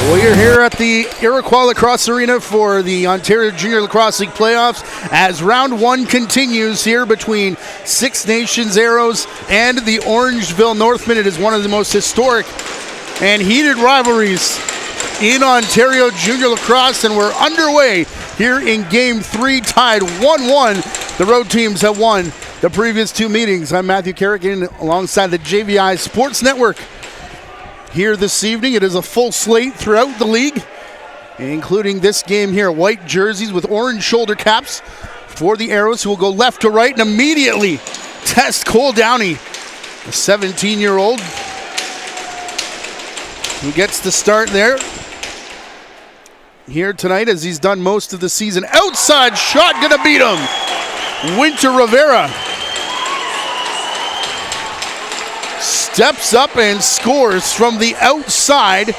Well, you're here at the Iroquois Lacrosse Arena for the Ontario Junior Lacrosse League playoffs as round one continues here between Six Nations Arrows and the Orangeville Northmen. It is one of the most historic and heated rivalries in Ontario Junior Lacrosse, and we're underway here in Game 3, tied 1-1. The road teams have won the previous two meetings. I'm Matthew Carrigan alongside the JVI Sports Network. Here this evening, it is a full slate throughout the league, including this game here. White jerseys with orange shoulder caps for the Arrows, who will go left to right and immediately test Cole Downey, a 17-year-old who gets the start there here tonight, as he's done most of the season. Outside shot, gonna beat him. Winter Rivera steps up and scores from the outside.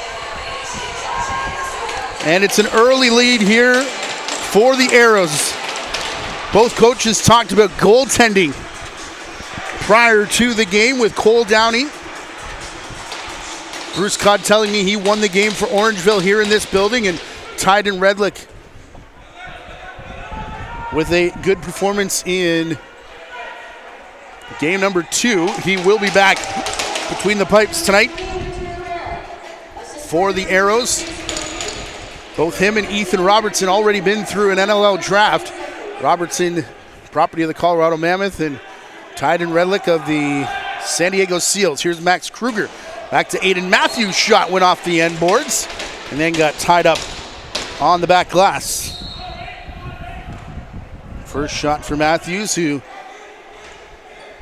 And it's an early lead here for the Arrows. Both coaches talked about goaltending prior to the game with Cole Downey. Bruce Codd telling me he won the game for Orangeville here in this building, and Tyden Redlick with a good performance in game number 2. He will be back between the pipes tonight for the Arrows. Both him and Ethan Robertson already been through an NLL draft. Robertson, property of the Colorado Mammoth, and Tyden Redlick of the San Diego Seals. Here's Max Kruger. Back to Aiden Matthews. Shot went off the end boards and then got tied up on the back glass. First shot for Matthews, who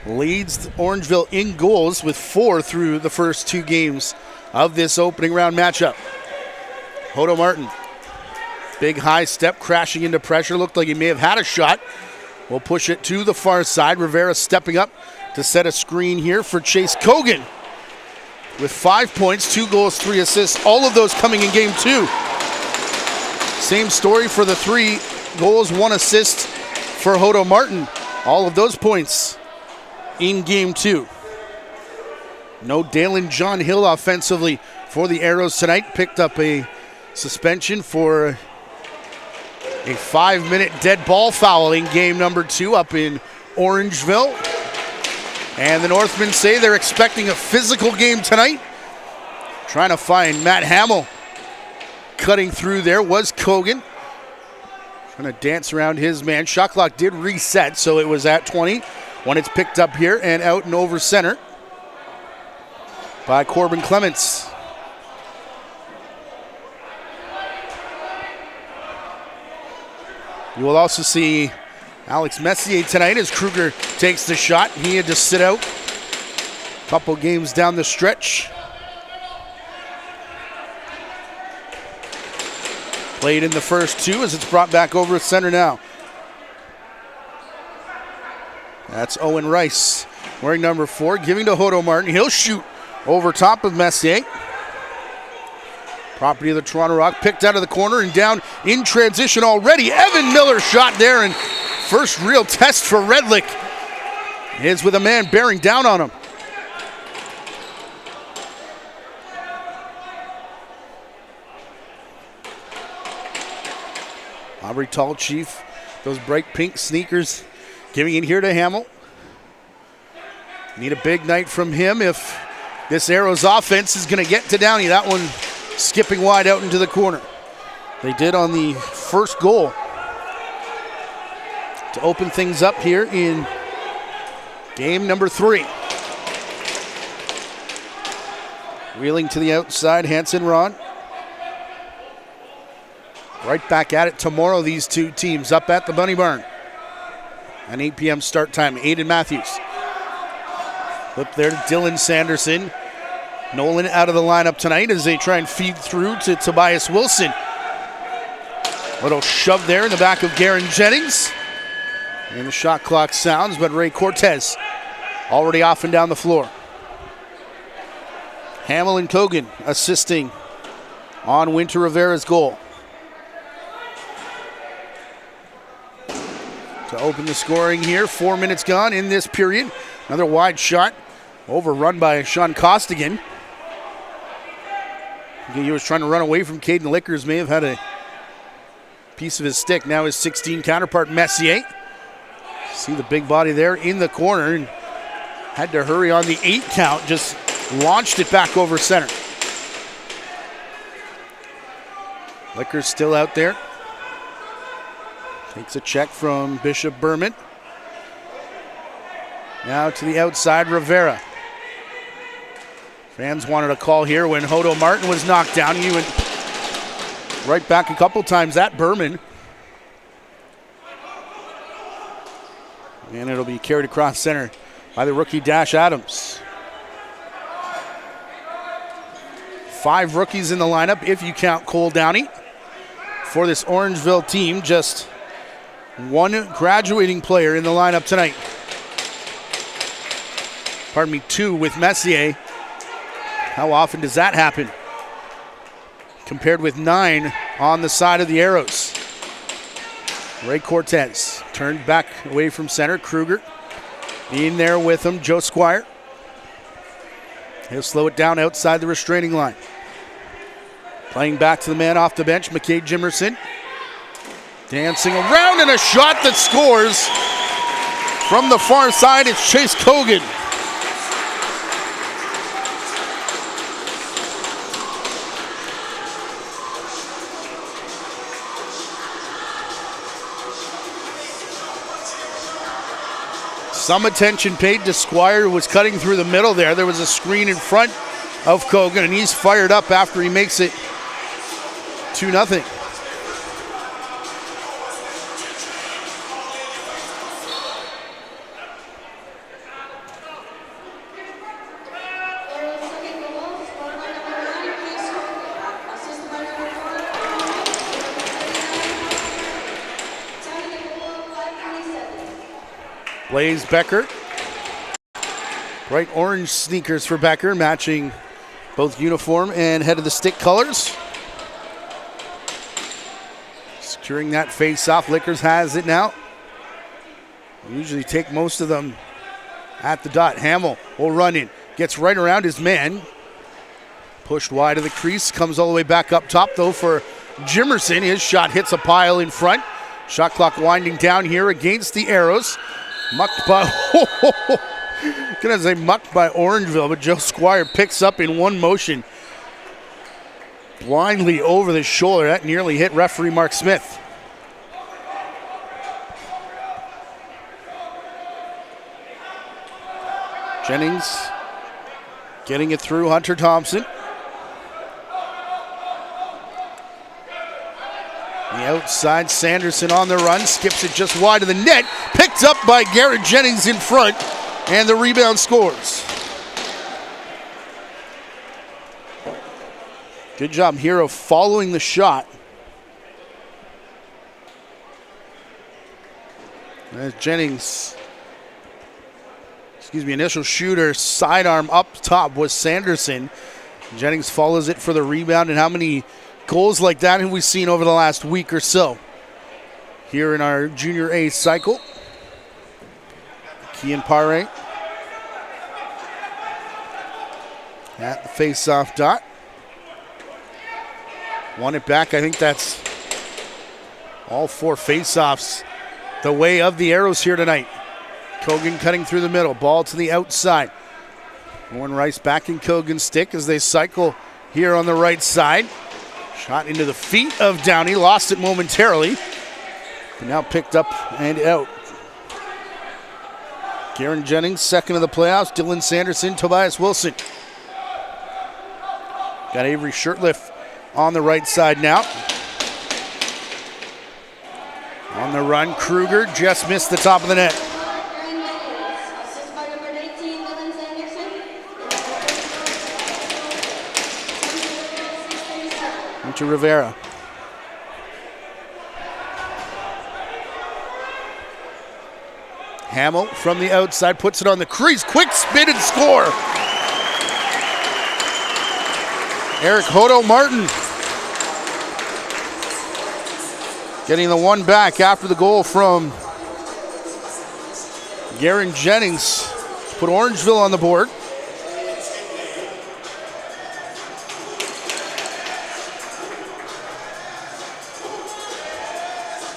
leads Orangeville in goals with 4 through the first 2 games of this opening round matchup. Hodo Martin, big high step, crashing into pressure. Looked like he may have had a shot. We'll push it to the far side. Rivera stepping up to set a screen here for Chase Kogan with 5 points, 2 goals, 3 assists, all of those coming in game 2. Same story for the 3 goals, 1 assist for Hodo Martin. All of those points in game 2. No Dalen John Hill offensively for the Arrows tonight. Picked up a suspension for a 5-minute dead ball foul in game number 2 up in Orangeville. And the Northmen say they're expecting a physical game tonight. Trying to find Matt Hamill. Cutting through there was Kogan. Trying to dance around his man. Shot clock did reset, so it was at 20 when it's picked up here and out and over center by Corbin Clements. You will also see Alex Messier tonight as Kruger takes the shot. He had to sit out a couple games down the stretch. Played in the first 2 as it's brought back over at center now. That's Owen Rice wearing number 4, giving to Hodo Martin. He'll shoot over top of Messier. Property of the Toronto Rock, picked out of the corner and down in transition already. Evan Miller shot there, and first real test for Redlick is with a man bearing down on him. Aubrey Tall Chief, those bright pink sneakers, giving it here to Hamill. Need a big night from him if this Arrows offense is going to get to Downey. That one skipping wide out into the corner. They did on the first goal to open things up here in game number 3. Wheeling to the outside, Hanson Ron. Right back at it tomorrow, these two teams up at the Bunny Barn. An 8 p.m. start time. Aiden Matthews. Flip there to Dylan Sanderson. Nolan out of the lineup tonight as they try and feed through to Tobias Wilson. Little shove there in the back of Garen Jennings. And the shot clock sounds, but Ray Cortez already off and down the floor. Hamill and Kogan assisting on Winter Rivera's goal. To open the scoring here, 4 minutes gone in this period. Another wide shot, overrun by Sean Costigan. He was trying to run away from Caden Lickers, may have had a piece of his stick. Now his 16 counterpart, Messier. See the big body there in the corner and had to hurry on the 8 count, just launched it back over center. Lickers still out there. Takes a check from Bishop Berman. Now to the outside, Rivera. Fans wanted a call here when Hodo Martin was knocked down. He went right back a couple times at Berman. And it'll be carried across center by the rookie Dash Adams. 5 rookies in the lineup if you count Cole Downey. For this Orangeville team, just 1 graduating player in the lineup tonight. 2 with Messier. How often does that happen? Compared with 9 on the side of the Arrows. Ray Cortez turned back away from center. Kruger in there with him. Joe Squire. He'll slow it down outside the restraining line. Playing back to the man off the bench, McKay Jimerson. Dancing around and a shot that scores. From the far side, it's Chase Cogan. Some attention paid to Squire, who was cutting through the middle there. There was a screen in front of Cogan, and he's fired up after he makes it 2-0. Blaze Becker. Bright orange sneakers for Becker, matching both uniform and head of the stick colors. Securing that face-off. Lickers has it now. Usually take most of them at the dot. Hamill will run in. Gets right around his man. Pushed wide of the crease. Comes all the way back up top, though, for Jimerson. His shot hits a pile in front. Shot clock winding down here against the Arrows. Mucked by, gonna say mucked by Orangeville, but Joe Squire picks up in one motion. Blindly over the shoulder. That nearly hit referee Mark Smith. Jennings getting it through. Hunter Thompson. The outside, Sanderson on the run, skips it just wide of the net, picked up by Garrett Jennings in front, and the rebound scores. Good job here of following the shot. As Jennings, initial shooter, sidearm up top was Sanderson. Jennings follows it for the rebound, and how many goals like that have we seen over the last week or so here in our Junior A cycle? Kian Pare at the face-off dot. Won it back. I think that's all 4 face-offs the way of the Arrows here tonight. Cogan cutting through the middle. Ball to the outside. Warren Rice back in Cogan's stick as they cycle here on the right side. Shot into the feet of Downey, lost it momentarily, but now picked up and out. Garrett Jennings, second of the playoffs. Dylan Sanderson, Tobias Wilson. Got Avery Shirtliff on the right side now. On the run, Kruger just missed the top of the net. To Rivera. Hamill from the outside puts it on the crease. Quick spin and score. Eric Hodo Martin getting the one back after the goal from Garrett Jennings. Put Orangeville on the board.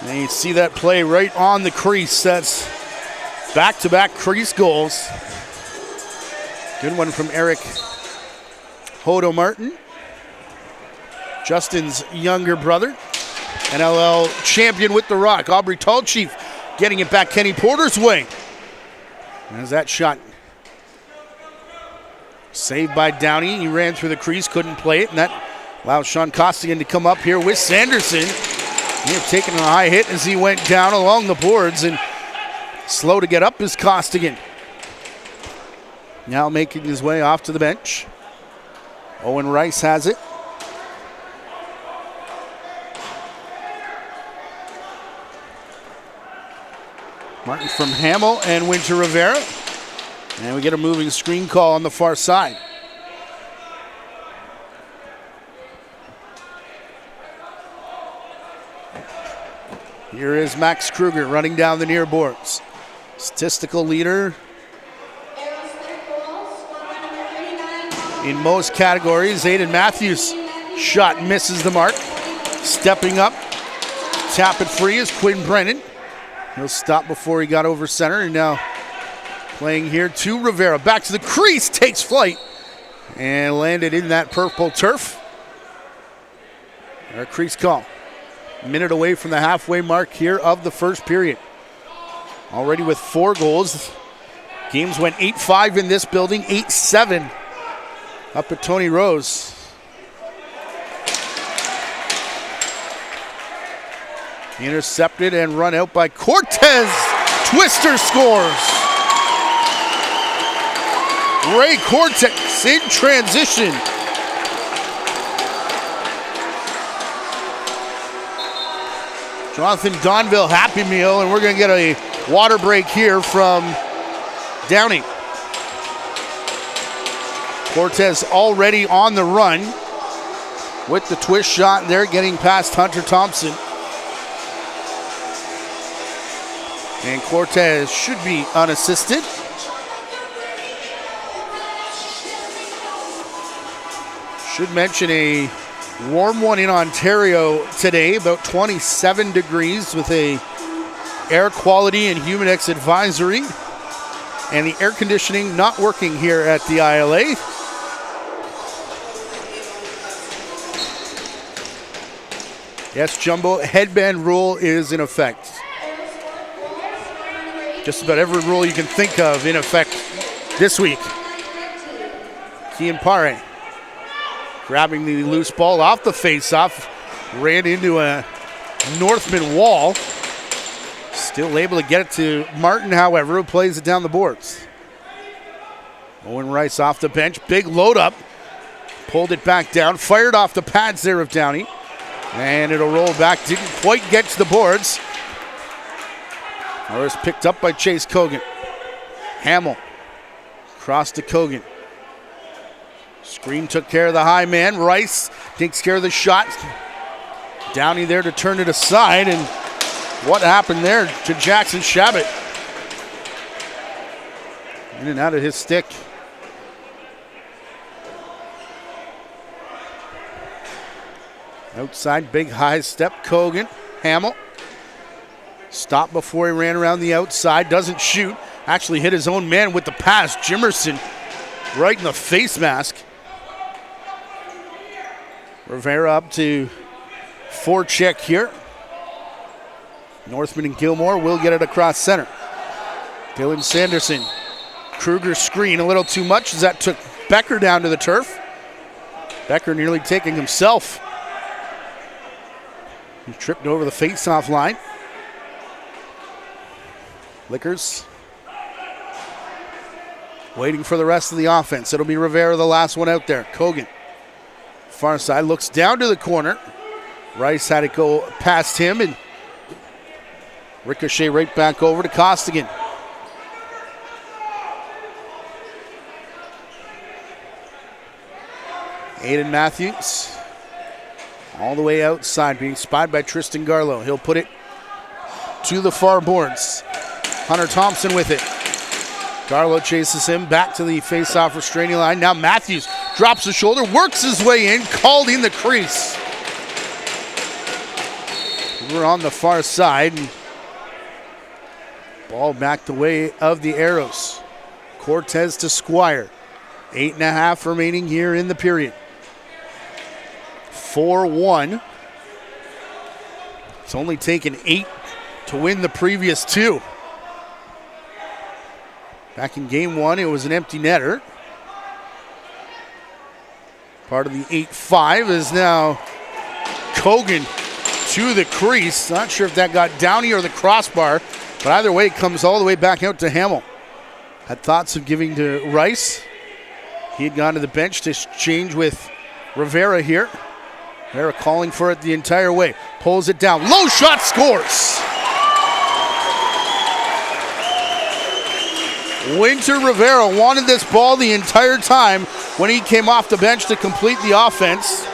And you see that play right on the crease. That's back-to-back crease goals. Good one from Eric Hodo Martin, Justin's younger brother. NLL champion with the rock. Aubrey Tallchief getting it back Kenny Porter's way. As that shot saved by Downey. He ran through the crease, couldn't play it, and that allows Sean Costigan to come up here with Sanderson. He had taken a high hit as he went down along the boards, and slow to get up is Costigan. Now making his way off to the bench. Owen Rice has it. Martin from Hamill and Winter Rivera. And we get a moving screen call on the far side. Here is Max Kruger running down the near boards. Statistical leader in most categories. Aiden Matthews shot misses the mark. Stepping up, tap it free is Quinn Brennan. He'll stop before he got over center, and now playing here to Rivera. Back to the crease, takes flight, and landed in that purple turf. Our crease call. A minute away from the halfway mark here of the first period. Already with 4 goals. Games went 8-5 in this building, 8-7 up at Tony Rose. Intercepted and run out by Cortez. Twister scores. Ray Cortez in transition. Jonathan Donville, Happy Meal, and we're going to get a water break here from Downey. Cortez already on the run with the twist shot there, getting past Hunter Thompson. And Cortez should be unassisted. Should mention a warm one in Ontario today, about 27 degrees with a air quality and humidex advisory. And the air conditioning not working here at the ILA. Yes, Jumbo, headband rule is in effect. Just about every rule you can think of in effect this week. Kian Pare grabbing the loose ball off the face-off. Ran into a Northman wall. Still able to get it to Martin, however, who plays it down the boards. Owen Rice off the bench. Big load up. Pulled it back down. Fired off the pads there of Downey. And it'll roll back. Didn't quite get to the boards. Or is picked up by Chase Kogan. Hamill. Cross to Kogan. Screen took care of the high man. Rice takes care of the shot. Downey there to turn it aside. And what happened there to Jackson Shabbat? In and out of his stick. Outside, big high step. Kogan. Hamill. Stopped before he ran around the outside. Doesn't shoot. Actually hit his own man with the pass. Jimerson right in the face mask. Rivera up to forecheck here. Northman and Gilmore will get it across center. Dylan Sanderson. Kruger screen a little too much as that took Becker down to the turf. Becker nearly taking himself. He tripped over the face-off line. Lickers waiting for the rest of the offense. It'll be Rivera, the last one out there. Kogan, far side, looks down to the corner. Rice had it go past him and ricochet right back over to Costigan. Aiden Matthews all the way outside, being spied by Tristan Garlow. He'll put it to the far boards. Hunter Thompson with it. Garlow chases him back to the face-off restraining line. Now Matthews drops the shoulder, works his way in, called in the crease. over on the far side. Ball back the way of the Arrows. Cortez to Squire. 8.5 remaining here in the period. 4-1. It's only taken 8 to win the previous 2. Back in game 1, it was an empty netter. Part of the 8-5 is now Kogan to the crease. Not sure if that got Downey or the crossbar, but either way, it comes all the way back out to Hamill. Had thoughts of giving to Rice. He had gone to the bench to change with Rivera here. Rivera calling for it the entire way. Pulls it down. Low shot, scores! Winter Rivera wanted this ball the entire time when he came off the bench to complete the offense.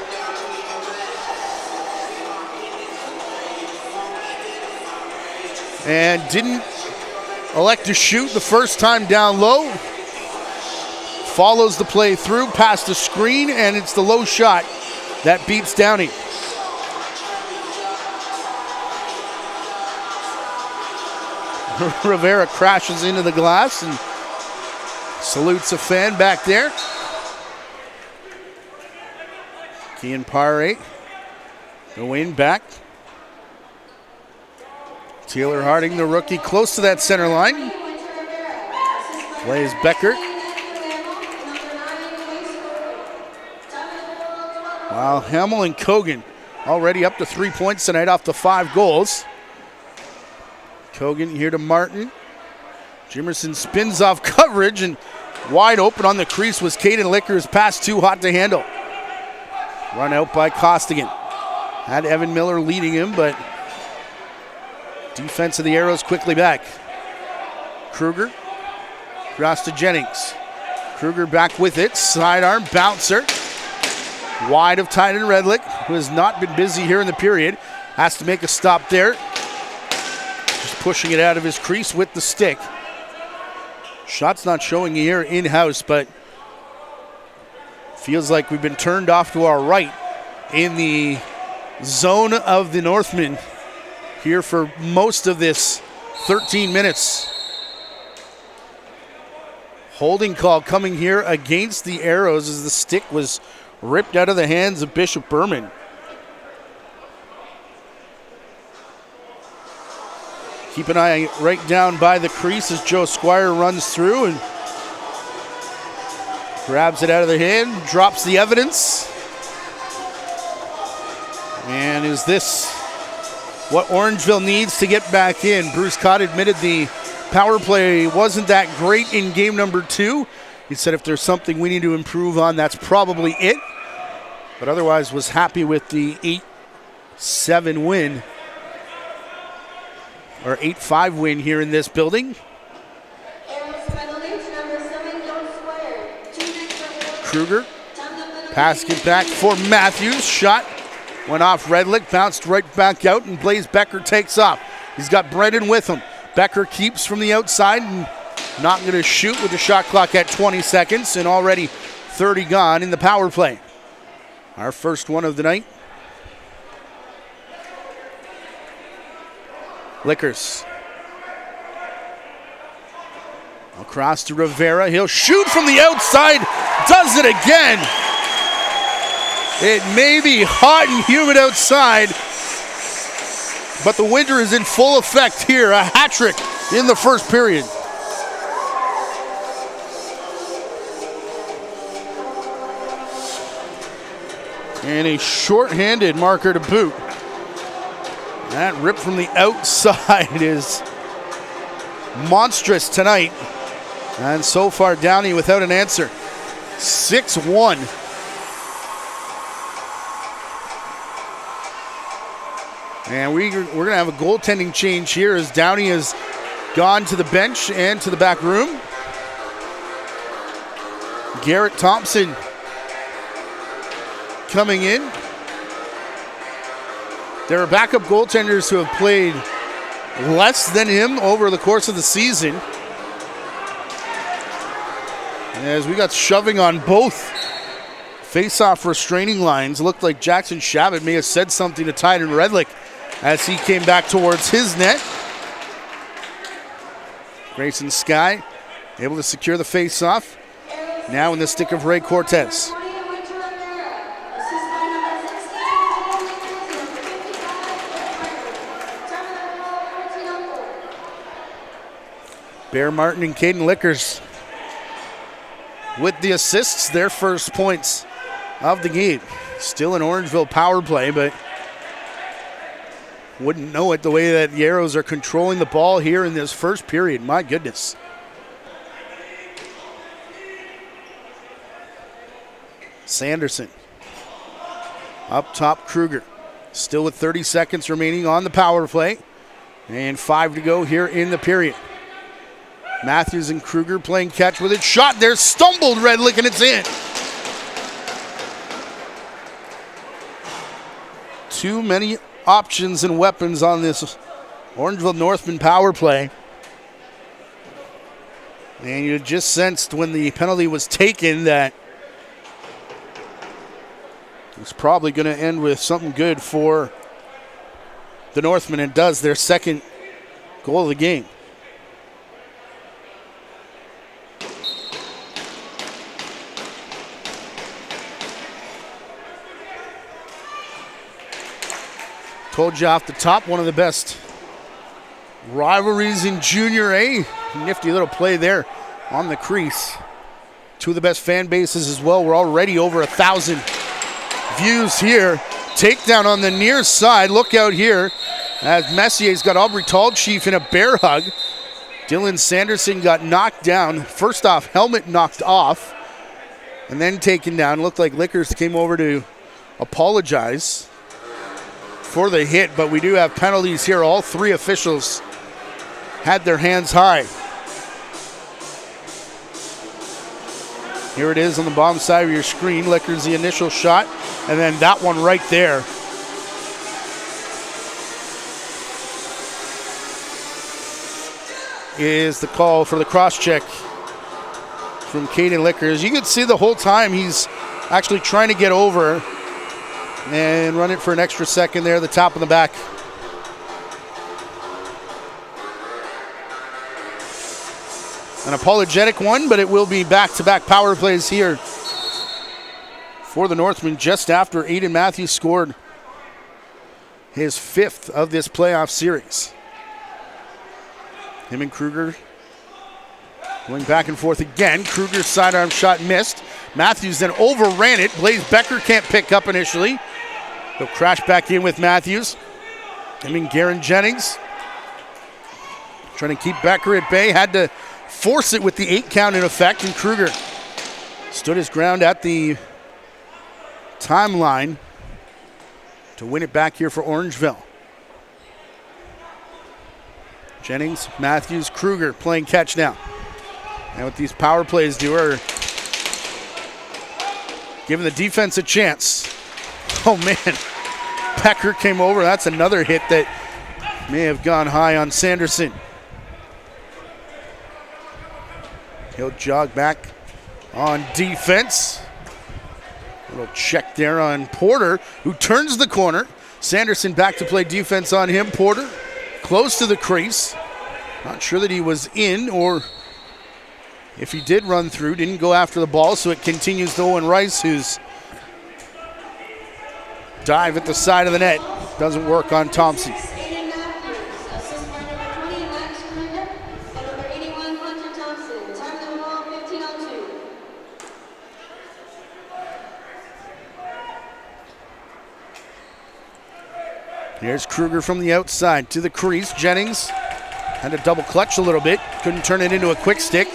And didn't elect to shoot the first time down low. Follows the play through past the screen, and it's the low shot that beats Downey. Rivera crashes into the glass and salutes a fan back there. Kian Pare, the win back. Taylor Harding, the rookie, close to that center line. Plays Becker. While Hamill and Kogan already up to 3 points tonight off the 5 goals. Kogan here to Martin. Jimerson spins off coverage, and wide open on the crease was Caden Licker's pass, too hot to handle. Run out by Costigan. Had Evan Miller leading him, but defense of the Arrows quickly back. Kruger cross to Jennings. Kruger back with it. Sidearm bouncer. Wide of Tyden Redlick, who has not been busy here in the period. Has to make a stop there. Just pushing it out of his crease with the stick. Shot's not showing here in-house, but feels like we've been turned off to our right in the zone of the Northmen here for most of this 13 minutes. Holding call coming here against the Arrows as the stick was ripped out of the hands of Bishop Berman. Keep an eye right down by the crease as Joe Squire runs through and grabs it out of the hand, drops the evidence. And is this what Orangeville needs to get back in? Bruce Cott admitted the power play wasn't that great in game number 2. He said if there's something we need to improve on, that's probably it. But otherwise was happy with the 8-7 win, or 8-5 win here in this building. Kruger, pass it back for Matthews. Shot went off Redlick, bounced right back out, and Blaze Becker takes off. He's got Brendan with him. Becker keeps from the outside and not going to shoot with the shot clock at 20 seconds and already 30 gone in the power play. Our first one of the night. Lickers. Across to Rivera. He'll shoot from the outside. Does it again. It may be hot and humid outside, but the winter is in full effect here. A hat trick in the first period. And a short-handed marker to boot. That rip from the outside is monstrous tonight. And so far, Downey without an answer. 6-1. And we're going to have a goaltending change here as Downey has gone to the bench and to the back room. Garrett Thompson coming in. There are backup goaltenders who have played less than him over the course of the season. As we got shoving on both face-off restraining lines, looked like Jackson Shabbat may have said something to Tyden Redlick as he came back towards his net. Grayson Sky able to secure the face-off. Now in the stick of Ray Cortez. Bear Martin and Caden Lickers with the assists, their first points of the game. Still an Orangeville power play, but wouldn't know it the way that the Arrows are controlling the ball here in this first period. My goodness. Sanderson. Up top, Kruger. Still with 30 seconds remaining on the power play. And 5 to go here in the period. Matthews and Kruger playing catch with it. Shot there, stumbled Redlick, and it's in. Too many options and weapons on this Orangeville Northmen power play. And you just sensed when the penalty was taken that it's probably going to end with something good for the Northmen, and does, their second goal of the game. Told you off the top, one of the best rivalries in Junior A. Nifty little play there on the crease. Two of the best fan bases as well. We're already over 1,000 views here. Takedown on the near side. Look out here as Messier's got Aubrey Tallchief in a bear hug. Dylan Sanderson got knocked down. First off, helmet knocked off and then taken down. Looked like Lickers came over to apologize for the hit, but we do have penalties here. All three officials had their hands high. Here it is on the bottom side of your screen. Lickers the initial shot, and then that one right there. Is the call for the cross check from Caden Lickers. You can see the whole time he's actually trying to get over and run it for an extra second there, the top of the back. An apologetic one, but it will be back-to-back power plays here for the Northmen just after Aiden Matthews scored his 5th of this playoff series. Him and Kruger going back and forth again. Kruger's sidearm shot missed. Matthews then overran it. Blaze Becker can't pick up initially. He'll crash back in with Matthews. Garen Jennings trying to keep Becker at bay. Had to force it with the 8 count in effect, and Kruger stood his ground at the timeline to win it back here for Orangeville. Jennings, Matthews, Kruger playing catch now. And what these power plays do are giving the defense a chance. Oh man, Becker came over. That's another hit that may have gone high on Sanderson. He'll jog back on defense. A little check there on Porter, who turns the corner. Sanderson back to play defense on him. Porter close to the crease. Not sure that he was in, or if he did run through, didn't go after the ball, so it continues to Owen Rice, who's dive at the side of the net. Doesn't work on Thompson. Here's Kruger from the outside to the crease. Jennings had to double clutch a little bit. Couldn't turn it into a quick stick.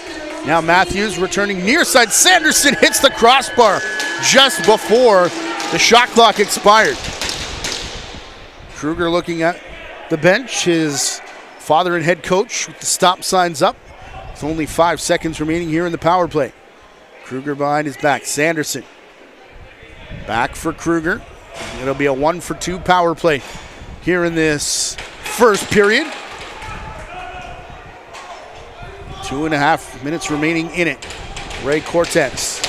Now Matthews returning near side. Sanderson hits the crossbar just before the shot clock expired. Kruger looking at the bench. His father and head coach with the stop signs up. With only 5 seconds remaining here in the power play. Kruger behind his back. Sanderson back for Kruger. It'll be a 1-for-2 power play here in this first period. 2.5 minutes remaining in it. Ray Cortez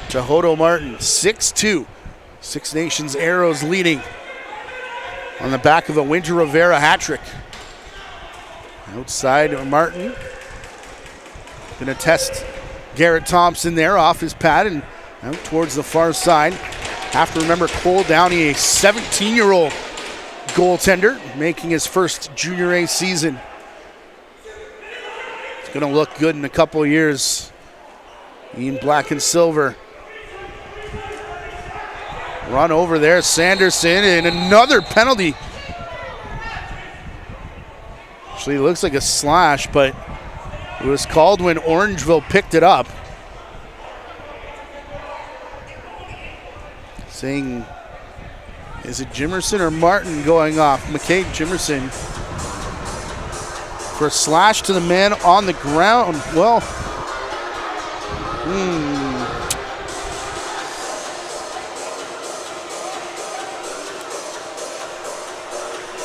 to Hodo Martin. 6-2. Six Nations Arrows leading on the back of a Winter Rivera hat trick. Outside Martin. Going to test Garrett Thompson there off his pad and out towards the far side. Have to remember Cole Downey, a 17-year-old goaltender, making his first Junior A season. It's going to look good in a couple of years in black and silver. Run over there, Sanderson, and another penalty. Actually, it looks like a slash, but it was called when Orangeville picked it up. Saying, is it Jimerson or Martin going off? McKay Jimerson for a slash to the man on the ground. Well,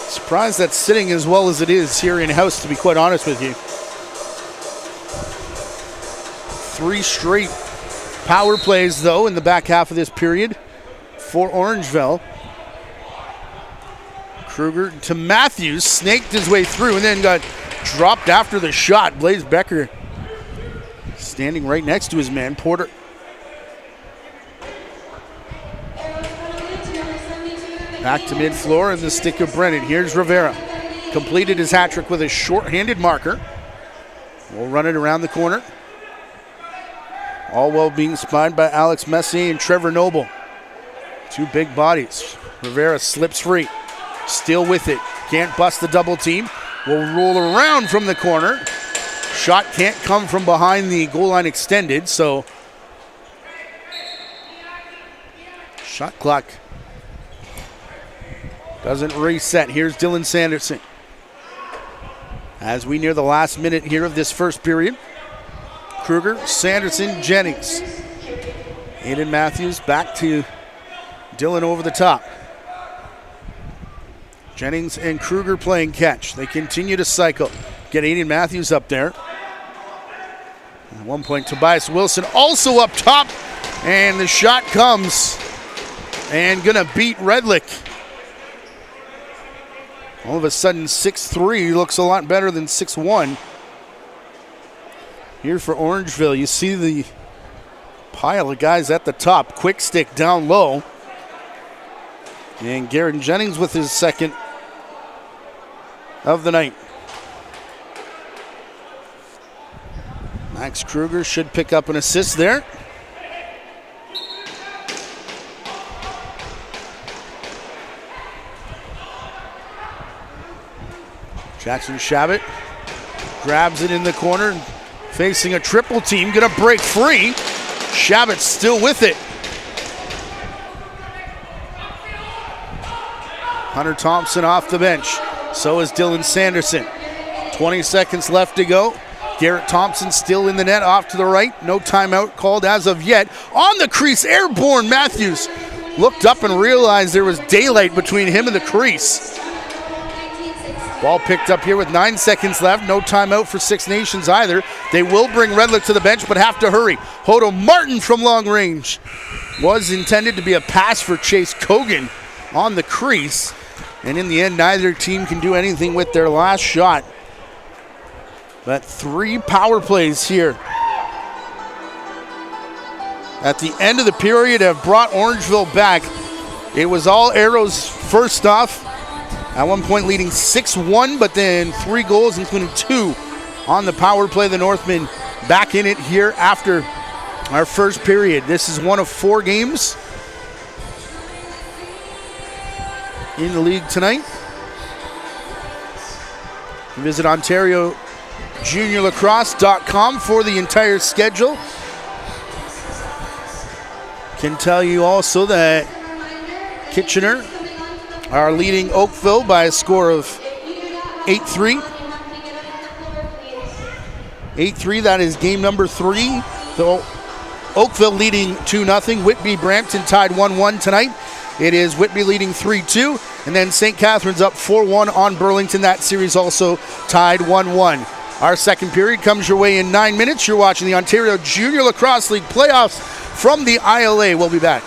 surprised that's sitting as well as it is here in-house, to be quite honest with you. 3 straight power plays, though, in the back half of this period for Orangeville. Kruger to Matthews, snaked his way through and then got dropped after the shot. Blaze Becker standing right next to his man, Porter. Back to mid-floor and the stick of Brennan. Here's Rivera. Completed his hat trick with a short-handed marker. We'll run it around the corner. All well being spied by Alex Messier and Trevor Noble. 2 big bodies. Rivera slips free. Still with it. Can't bust the double team. Will roll around from the corner. Shot can't come from behind the goal line extended, so shot clock doesn't reset. Here's Dylan Sanderson. As we near the last minute here of this first period. Kruger, Sanderson, Jennings. Aiden Matthews back to Dylan over the top. Jennings and Kruger playing catch. They continue to cycle. Get Aiden Matthews up there. At one point, Tobias Wilson also up top. And the shot comes. And gonna beat Redlick. All of a sudden, 6'3" looks a lot better than 6'1". Here for Orangeville, you see the pile of guys at the top. Quick stick down low. And Garrett Jennings with his second of the night. Max Kruger should pick up an assist there. Jackson Shabbat grabs it in the corner, facing a triple team, gonna break free. Shabbat still with it. Hunter Thompson off the bench. So is Dylan Sanderson. 20 seconds left to go. Garrett Thompson still in the net off to the right. No timeout called as of yet. On the crease, airborne. Matthews looked up and realized there was daylight between him and the crease. Ball picked up here with 9 seconds left. No timeout for Six Nations either. They will bring Redlick to the bench, but have to hurry. Hodo Martin from long range. Was intended to be a pass for Chase Kogan on the crease. And in the end, neither team can do anything with their last shot. But 3 power plays here at the end of the period have brought Orangeville back. It was all arrows first off. At one point leading 6-1, but then 3 goals, including 2 on the power play. The Northmen back in it here after our first period. This is one of 4 games in the league tonight. Visit Ontario Junior Lacrosse.com for the entire schedule. Can tell you also that Kitchener are leading Oakville by a score of 8-3. 8-3, that is game number 3. So Oakville leading 2-0. Whitby Brampton tied 1-1 tonight. It is Whitby leading 3-2. And then St. Catharines up 4-1 on Burlington. That series also tied 1-1. Our second period comes your way in 9 minutes. You're watching the Ontario Junior Lacrosse League playoffs from the ILA. We'll be back.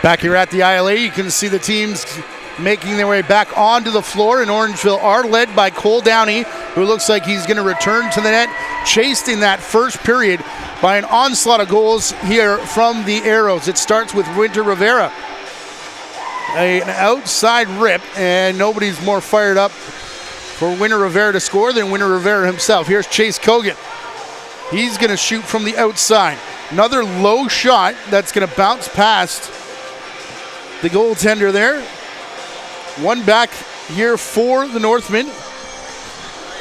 Back here at the ILA, you can see the teams making their way back onto the floor, and Orangeville are led by Cole Downey, who looks like he's going to return to the net, chased in that first period by an onslaught of goals here from the Arrows. It starts with Winter Rivera. An outside rip, and nobody's more fired up for Winter Rivera to score than Winter Rivera himself. Here's Chase Kogan. He's going to shoot from the outside. Another low shot that's going to bounce past the goaltender there. One back here for the Northmen.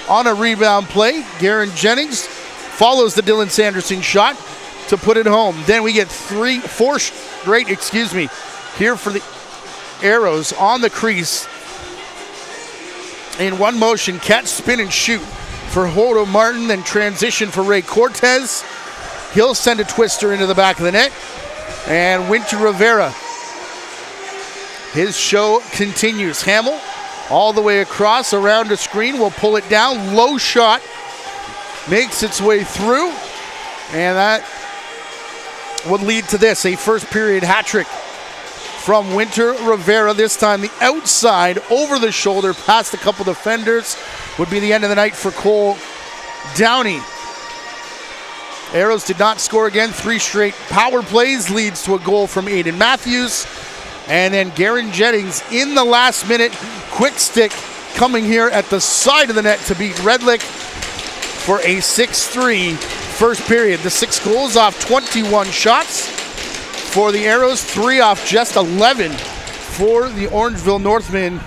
On a rebound play, Garen Jennings follows the Dylan Sanderson shot to put it home. Then we get four straight, here for the Arrows on the crease. In one motion, catch, spin, and shoot for Hodo Martin, then transition for Ray Cortez. He'll send a twister into the back of the net. And Winter Rivera, his show continues. Hamill all the way across, around the screen, will pull it down. Low shot makes its way through, and that would lead to this, a first period hat trick from Winter Rivera. This time the outside, over the shoulder, past a couple defenders, would be the end of the night for Cole Downey. Arrows did not score again. 3 straight power plays leads to a goal from Aiden Matthews. And then Garen Jennings in the last minute, quick stick coming here at the side of the net to beat Redlick for a 6-3 first period. The 6 goals off 21 shots for the Arrows, 3 off just 11 for the Orangeville Northmen.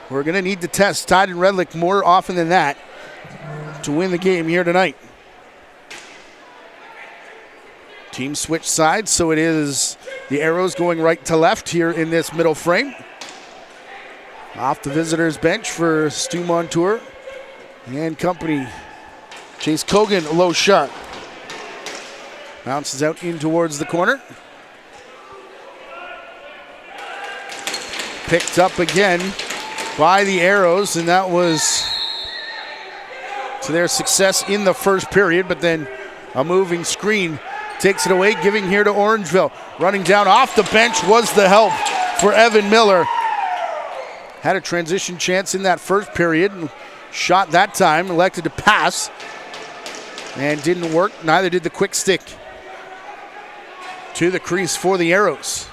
We're going to need to test Tide and Redlick more often than that to win the game here tonight. Team switch sides, so it is the Arrows going right to left here in this middle frame. Off the visitors' bench for Stu Montour and company. Chase Kogan, a low shot. Bounces out in towards the corner. Picked up again by the Arrows, and that was to their success in the first period, but then a moving screen takes it away, giving here to Orangeville. Running down off the bench was the help for Evan Miller. Had a transition chance in that first period. Shot that time, elected to pass. And didn't work, neither did the quick stick to the crease for the Arrows.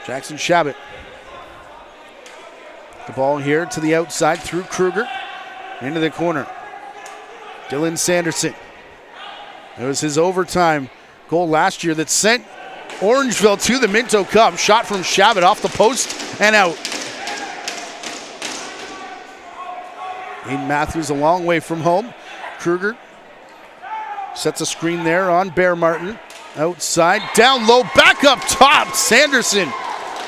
Jackson Shabbat. The ball here to the outside through Kruger. Into the corner. Dylan Sanderson. It was his overtime goal last year that sent Orangeville to the Minto Cup. Shot from Shabbat off the post and out. Aiden Matthews a long way from home. Kruger sets a screen there on Bear Martin. Outside, down low, back up top. Sanderson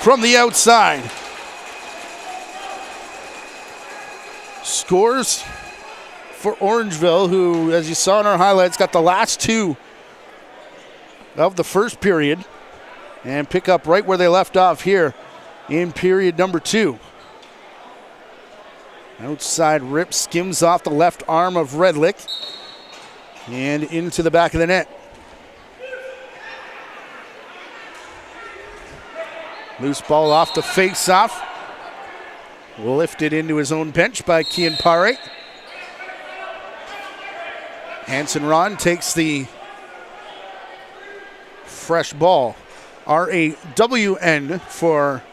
from the outside. Scores for Orangeville, who, as you saw in our highlights, got the last 2 of the first period and pick up right where they left off here in period number 2. Outside rip, skims off the left arm of Redlick and into the back of the net. Loose ball off the face-off. Lifted into his own bench by Kian Pare. Hanson Ron takes the fresh ball. R-A-W-N for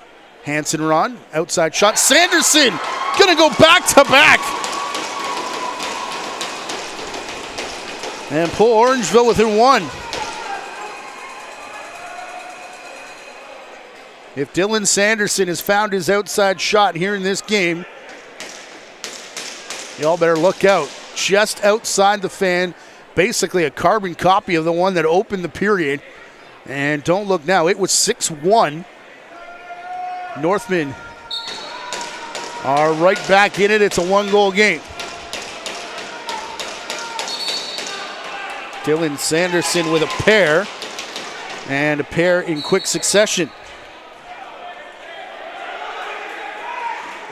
Hanson Ron. Outside shot. Sanderson gonna go back to back. And pull Orangeville within 1. If Dylan Sanderson has found his outside shot here in this game, y'all better look out. Just outside the fan, basically a carbon copy of the one that opened the period. And don't look now, it was 6-1. Northmen are right back in it. It's a 1-goal game. Dylan Sanderson with a pair, and a pair in quick succession.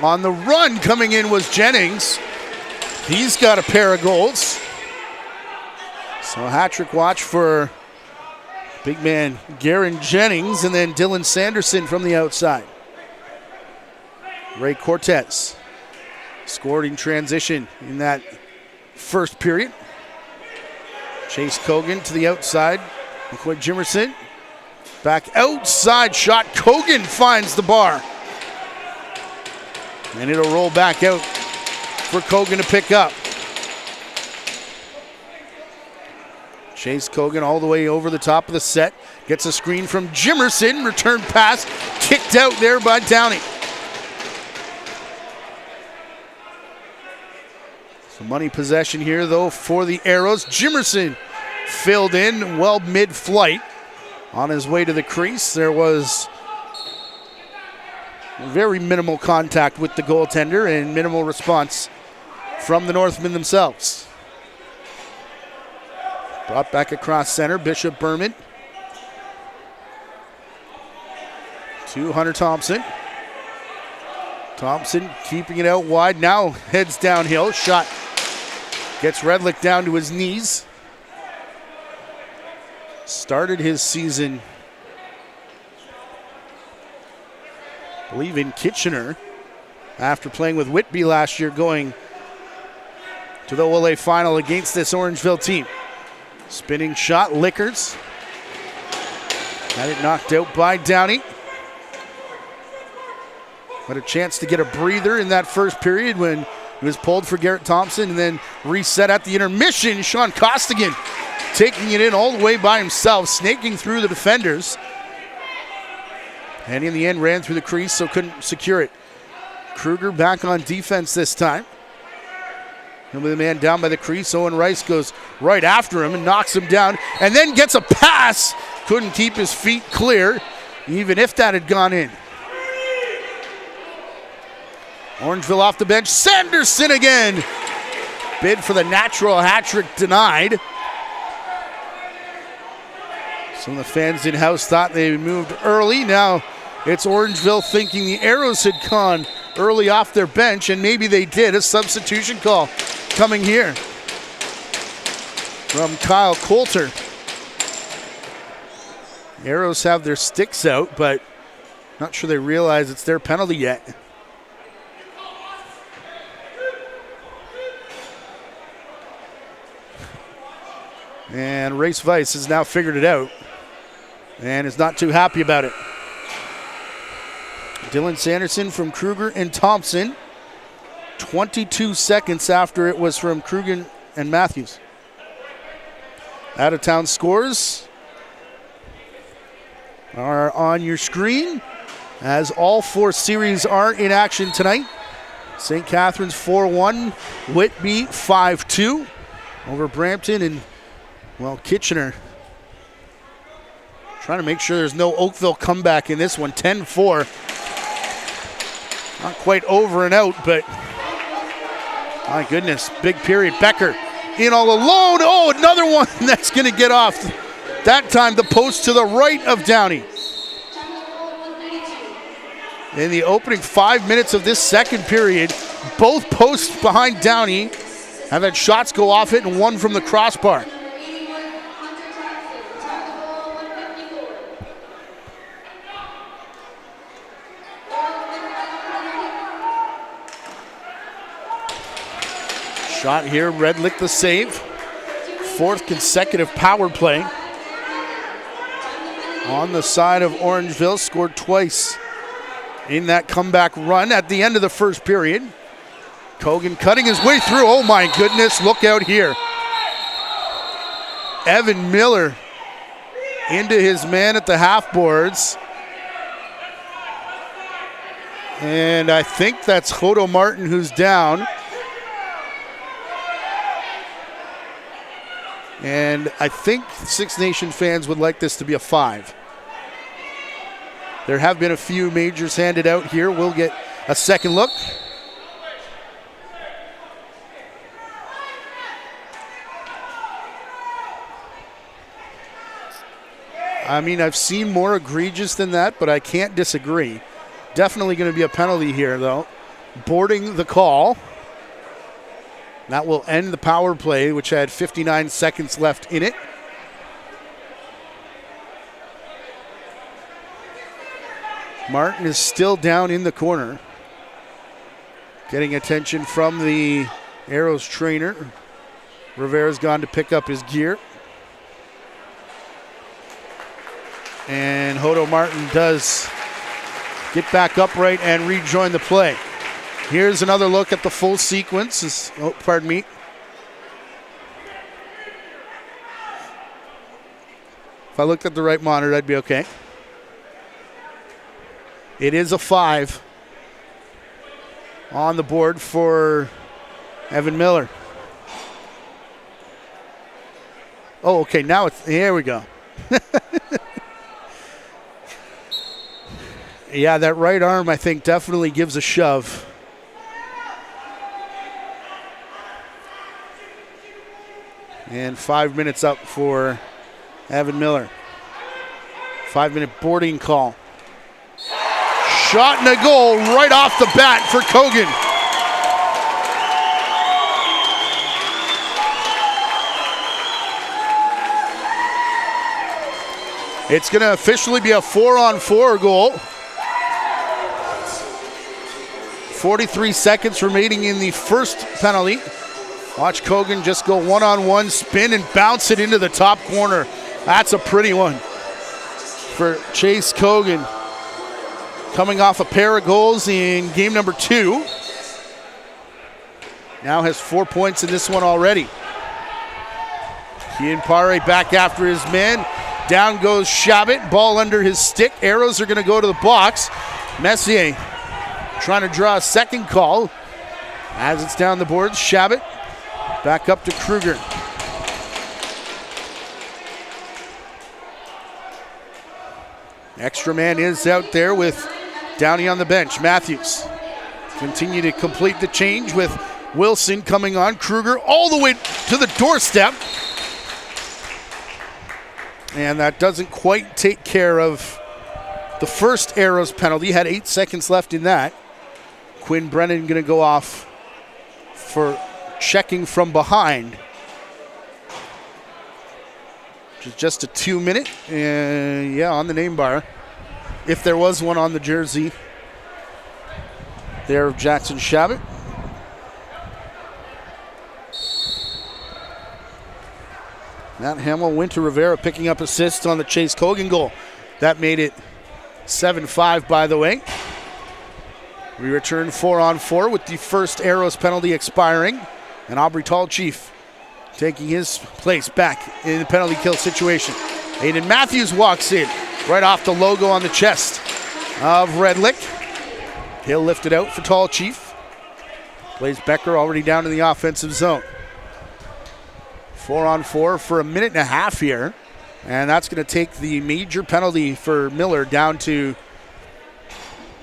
On the run coming in was Jennings. He's got a pair of goals. So a hat trick watch for Big man Garen Jennings, and then Dylan Sanderson from the outside. Ray Cortez scored in transition in that first period. Chase Cogan to the outside. McCoy Jimerson back outside shot. Cogan finds the bar. And it'll roll back out for Cogan to pick up. Chase Cogan all the way over the top of the set. Gets a screen from Jimerson. Return pass kicked out there by Downey. Some money possession here though for the Arrows. Jimerson filled in well mid-flight. On his way to the crease, there was very minimal contact with the goaltender and minimal response from the Northmen themselves. Brought back across center, Bishop Berman to Hunter Thompson. Thompson keeping it out wide, now heads downhill. Shot gets Redlick down to his knees. Started his season, I believe, in Kitchener after playing with Whitby last year, going to the OLA final against this Orangeville team. Spinning shot, Lickers. Had it knocked out by Downey. Had a chance to get a breather in that first period when he was pulled for Garrett Thompson and then reset at the intermission. Sean Costigan taking it in all the way by himself, snaking through the defenders. And in the end ran through the crease, so couldn't secure it. Kruger back on defense this time. He'll be the man down by the crease. Owen Rice goes right after him and knocks him down and then gets a pass. Couldn't keep his feet clear, even if that had gone in. Orangeville off the bench. Sanderson again. Bid for the natural hat trick denied. Some of the fans in-house thought they moved early. Now it's Orangeville thinking the Arrows had gone early off their bench, and maybe they did. A substitution call coming here from Kyle Coulter. The Arrows have their sticks out, but not sure they realize it's their penalty yet. And Race Weiss has now figured it out and is not too happy about it. Dylan Sanderson from Kruger and Thompson. 22 seconds after it was from Kruger and Matthews. Out of town scores are on your screen, as all four series are in action tonight. St. Catharines 4-1, Whitby 5-2 over Brampton, and well, Kitchener trying to make sure there's no Oakville comeback in this one. 10-4. Not quite over and out, but my goodness, big period. Becker in all alone. Oh, another one that's going to get off. That time the post to the right of Downey. In the opening 5 minutes of this second period, both posts behind Downey have had shots go off it and one from the crossbar. Shot here, Redlick the save. Fourth consecutive power play. On the side of Orangeville, scored twice in that comeback run at the end of the first period. Cogan cutting his way through. Oh my goodness, look out here. Evan Miller into his man at the half boards. And I think that's Hodo Martin who's down. And I think Six Nation fans would like this to be a 5. There have been a few majors handed out here. We'll get a second look. I mean, I've seen more egregious than that, but I can't disagree. Definitely going to be a penalty here, though. Boarding the call. That will end the power play, which had 59 seconds left in it. Martin is still down in the corner. Getting attention from the Arrows trainer. Rivera's gone to pick up his gear. And Hodo Martin does get back upright and rejoin the play. Here's another look at the full sequence. Oh, pardon me. If I looked at the right monitor, I'd be okay. It is a 5 on the board for Evan Miller. Oh, okay, now it's, here we go. Yeah, that right arm, I think, definitely gives a shove. And 5 minutes up for Evan Miller. 5-minute boarding call. Shot and a goal right off the bat for Kogan. It's going to officially be a 4-on-4 goal. 43 seconds remaining in the first penalty. Watch Kogan just go one-on-one, spin and bounce it into the top corner. That's a pretty one for Chase Kogan. Coming off a pair of goals in game number 2. Now has 4 points in this one already. Kian Pare back after his man. Down goes Shabbat, ball under his stick. Arrows are going to go to the box. Messier trying to draw a second call. As it's down the boards, Shabbat back up to Kruger. Extra man is out there with Downey on the bench. Matthews continue to complete the change with Wilson coming on. Kruger all the way to the doorstep. And that doesn't quite take care of the first Arrows penalty. Had 8 seconds left in that. Quinn Brennan going to go off for checking from behind. Which is just a 2-minute. And yeah, on the name bar. If there was one on the jersey there of Jackson Shabbat. Matt Hamill, Winter Rivera picking up assists on the Chase Kogan goal. That made it 7-5, by the way. We return 4-on-4 with the first Arrows penalty expiring. And Aubrey Tallchief taking his place back in the penalty kill situation. Aiden Matthews walks in right off the logo on the chest of Redlick. He'll lift it out for Tallchief. Blaze Becker already down in the offensive zone. 4-on-4 for a minute and a half here. And that's going to take the major penalty for Miller down to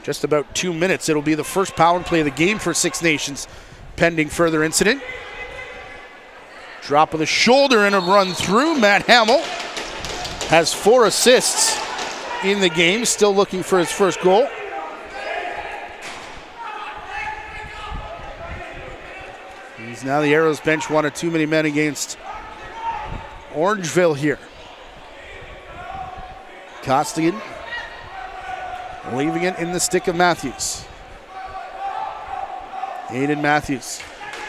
just about 2 minutes. It'll be the first power play of the game for Six Nations, pending further incident. Drop of the shoulder and a run through. Matt Hamill has 4 assists in the game, still looking for his first goal. He's now the Arrows bench, one of too many men against Orangeville here. Costigan leaving it in the stick of Matthews. Aiden Matthews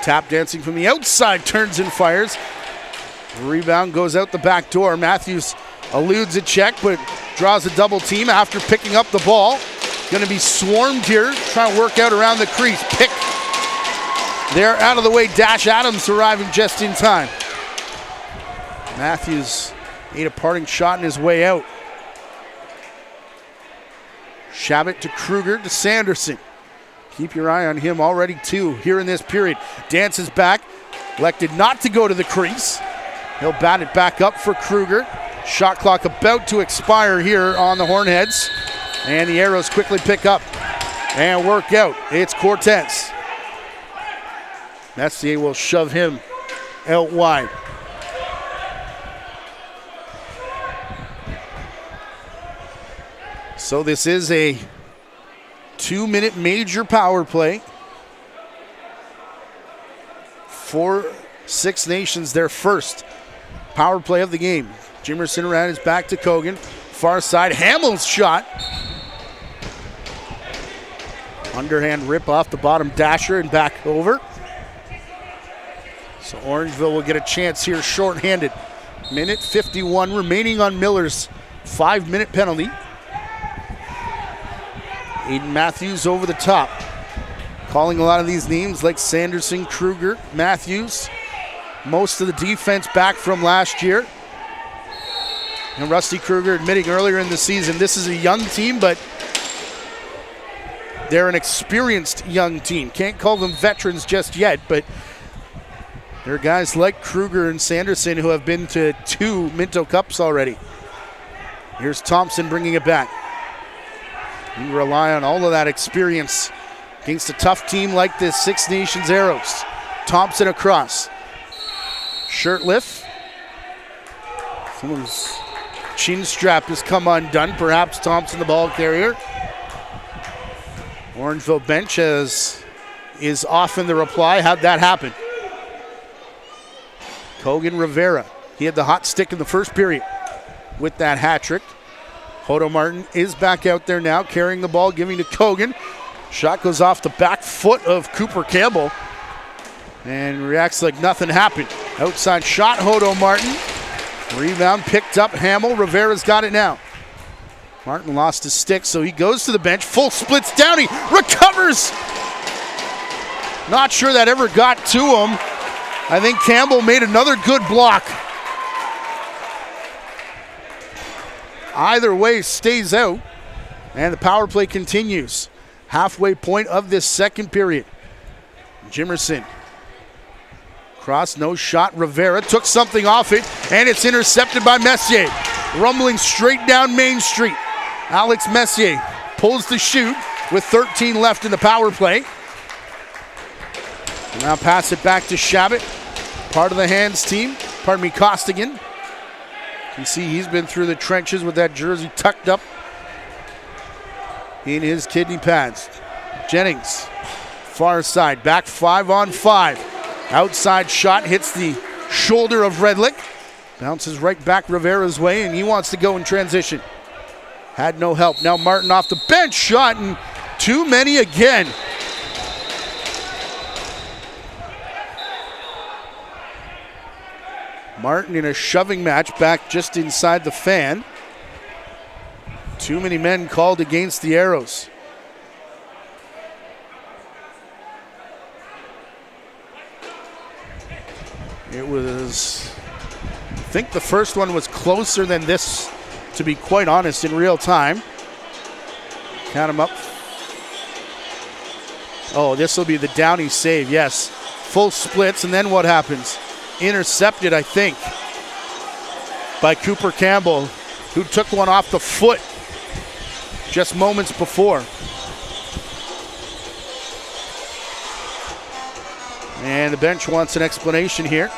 tap dancing from the outside, turns and fires. Rebound goes out the back door. Matthews eludes a check but draws a double team after picking up the ball. Going to be swarmed here, trying to work out around the crease. Pick there out of the way. Dash Adams arriving just in time. Matthews ate a parting shot in his way out. Shabbat to Kruger to Sanderson. Keep your eye on him, already 2 here in this period. Dances back, elected not to go to the crease. He'll bat it back up for Kruger. Shot clock about to expire here on the Hornheads. And the Arrows quickly pick up and work out. It's Cortez. Messier will shove him out wide. So this is a 2-minute major power play for Six Nations, their first power play of the game. Jimerson around his back to Kogan. Far side, Hamill's shot. Underhand rip off the bottom dasher and back over. So Orangeville will get a chance here shorthanded. Minute 51 remaining on Miller's 5-minute penalty. Aiden Matthews over the top. Calling a lot of these names like Sanderson, Kruger, Matthews. Most of the defense back from last year. And Rusty Kruger admitting earlier in the season this is a young team, but they're an experienced young team. Can't call them veterans just yet, but there are guys like Kruger and Sanderson who have been to 2 Minto Cups already. Here's Thompson bringing it back. You rely on all of that experience against a tough team like this Six Nations Arrows. Thompson across. Shirt lift. Someone's chin strap has come undone. Perhaps Thompson, the ball carrier. Orangeville bench is often the reply. How'd that happen? Kogan Rivera. He had the hot stick in the first period with that hat trick. Hodo Martin is back out there now, carrying the ball, giving to Kogan. Shot goes off the back foot of Cooper Campbell and reacts like nothing happened. Outside shot, Hodo Martin. Rebound picked up, Hamill. Rivera's got it now. Martin lost his stick, so he goes to the bench. Full splits down, he recovers. Not sure that ever got to him. I think Campbell made another good block. Either way, stays out, and the power play continues. Halfway point of this second period. Jimerson. Cross, no shot. Rivera took something off it, and it's intercepted by Messier. Rumbling straight down Main Street. Alex Messier pulls the shoot with 13 left in the power play. And now pass it back to Shabbat. Part of the Hands team. Costigan. You can see he's been through the trenches with that jersey tucked up in his kidney pads. Jennings, far side, back 5-on-5. Outside shot hits the shoulder of Redlick. Bounces right back Rivera's way, and he wants to go in transition. Had no help. Now Martin off the bench shot, and too many again. Martin in a shoving match back just inside the fan. Too many men called against the Arrows. It was, I think the first one was closer than this, to be quite honest, in real time. Count them up. Oh, this will be the Downey save, yes. Full splits, and then what happens? Intercepted, I think, by Cooper Campbell, who took one off the foot just moments before. And the bench wants an explanation here.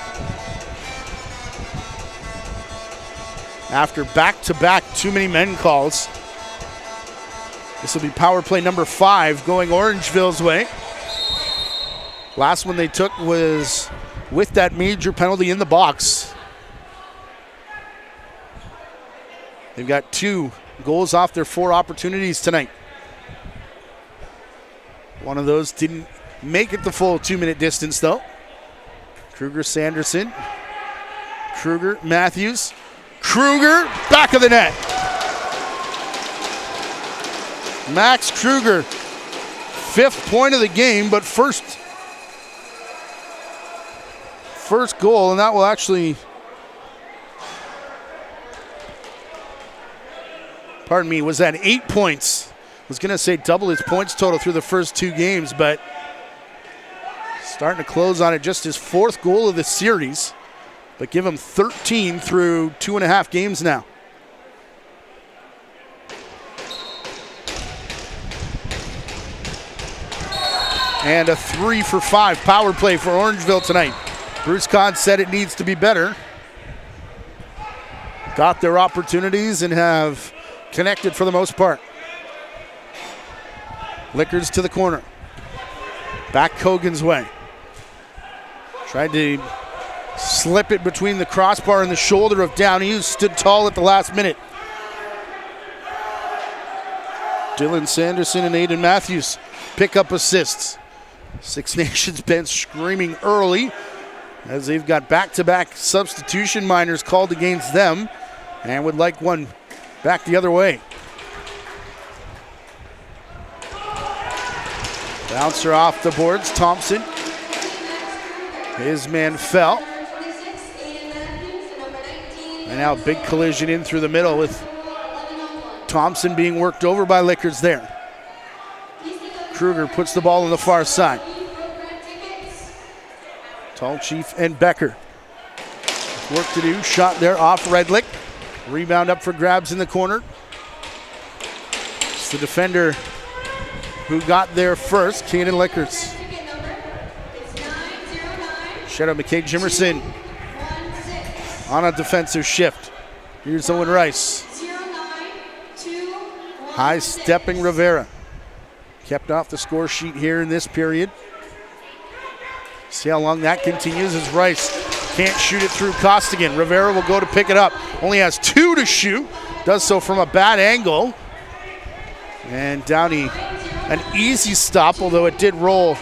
After back-to-back too many men calls. This will be power play number 5 going Orangeville's way. Last one they took was with that major penalty in the box. They've got 2 goals off their 4 opportunities tonight. One of those didn't make it the full 2-minute distance though. Kruger, Sanderson. Kruger, Matthews. Kruger, back of the net. Max Kruger, 5th point of the game, but first goal, and that will actually, pardon me, was at 8 points. I was going to say double his points total through the first 2 games, but starting to close on it, just his 4th goal of the series, but give him 13 through 2.5 games now. And a 3-for-5 power play for Orangeville tonight. Bruce Kahn said it needs to be better. Got their opportunities and have connected for the most part. Lickers to the corner. Back Kogan's way. Tried to slip it between the crossbar and the shoulder of Downey, who stood tall at the last minute. Dylan Sanderson and Aiden Matthews pick up assists. Six Nations bench screaming early as they've got back-to-back substitution minors called against them and would like one back the other way. Bouncer off the boards, Thompson. His man fell. And now big collision in through the middle with Thompson being worked over by Lickers there. Kruger puts the ball on the far side. Tall Chief and Becker. Work to do, shot there off Redlick. Rebound up for grabs in the corner. It's the defender who got there first, Kanan Lickers. Shout out McKay Jimerson on a defensive shift. Here's Owen Rice. High stepping Rivera. Kept off the score sheet here in this period. See how long that continues as Rice can't shoot it through Costigan. Rivera will go to pick it up. Only has 2 to shoot. Does so from a bad angle. And Downey, an easy stop, although it did roll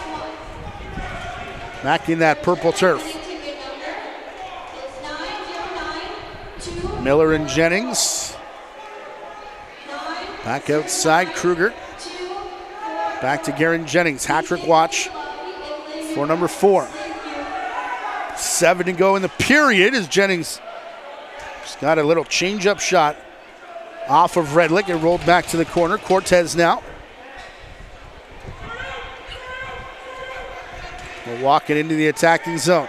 back in that purple turf. Miller and Jennings. Back outside, Kruger. Back to Garen Jennings. Hat-trick watch for number 4. 7 to go in the period as Jennings just got a little change-up shot off of Redlick. It rolled back to the corner. Cortez now. We're walking into the attacking zone.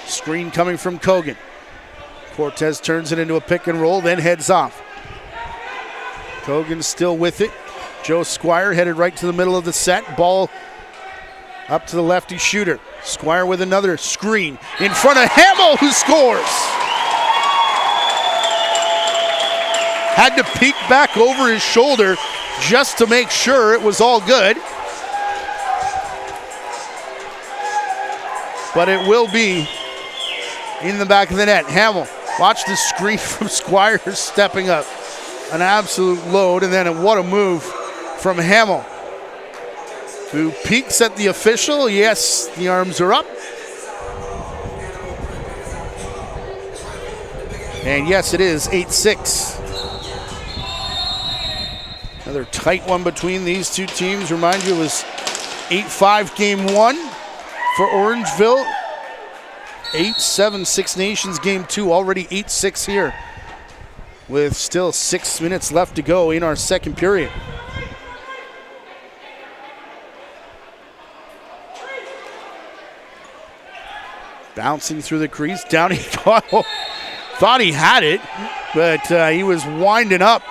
Screen coming from Kogan. Cortez turns it into a pick and roll, then heads off. Kogan still with it. Joe Squire headed right to the middle of the set. Ball up to the lefty shooter. Squire with another screen in front of Hamill, who scores. Had to peek back over his shoulder just to make sure it was all good. But it will be in the back of the net. Hamill, watch the screen from Squire stepping up. An absolute load, and then what a move from Hamill, who peeks at the official. Yes, the arms are up. And yes, it is 8-6. Another tight one between these two teams. Remind you, it was 8-5 game 1 for Orangeville. 8-7 Six Nations game 2, already 8-6 here, with still 6 minutes left to go in our second period. Bouncing through the crease. Downey thought he had it, but he was winding up.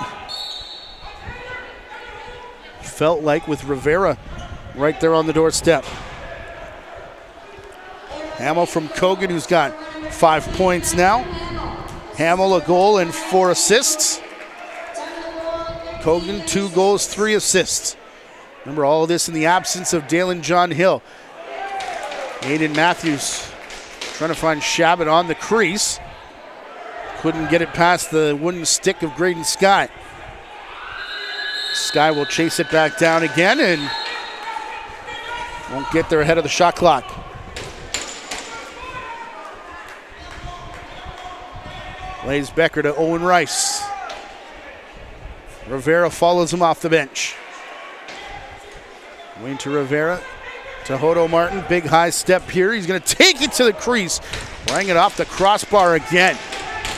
Felt like with Rivera right there on the doorstep. Hamill from Kogan, who's got 5 points now. Hamill a goal and 4 assists. Kogan 2 goals, 3 assists. Remember all of this in the absence of Dalen John Hill. Aiden Matthews trying to find Shabbat on the crease. Couldn't get it past the wooden stick of Graydon Sky. Sky will chase it back down again and won't get there ahead of the shot clock. Lays Becker to Owen Rice. Rivera follows him off the bench. Wayne to Rivera to Hodo Martin. Big high step here. He's going to take it to the crease. Bring it off the crossbar again.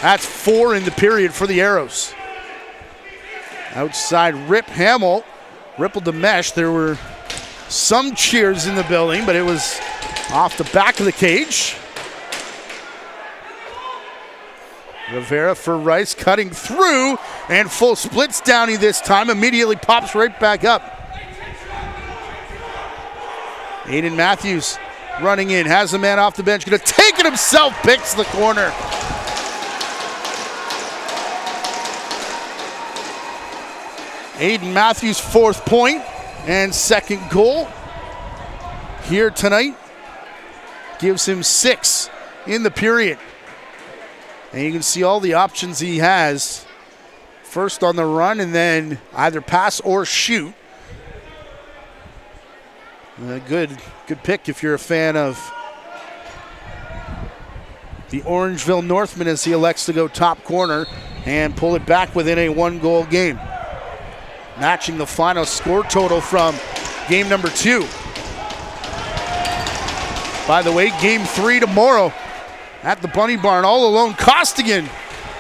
That's 4 in the period for the Arrows. Outside Rip Hamill. Rippled the mesh. There were some cheers in the building, but it was off the back of the cage. Rivera for Rice, cutting through, and full splits Downey this time. Immediately pops right back up. Aiden Matthews running in, has the man off the bench, gonna take it himself, picks the corner. Aiden Matthews' 4th point and 2nd goal here tonight. Gives him 6 in the period. And you can see all the options he has. First on the run and then either pass or shoot Good pick if you're a fan of the Orangeville Northmen as he elects to go top corner and pull it back within a 1-goal game. Matching the final score total from game number 2. By the way, game 3 tomorrow at the Bunny Barn. All alone, Costigan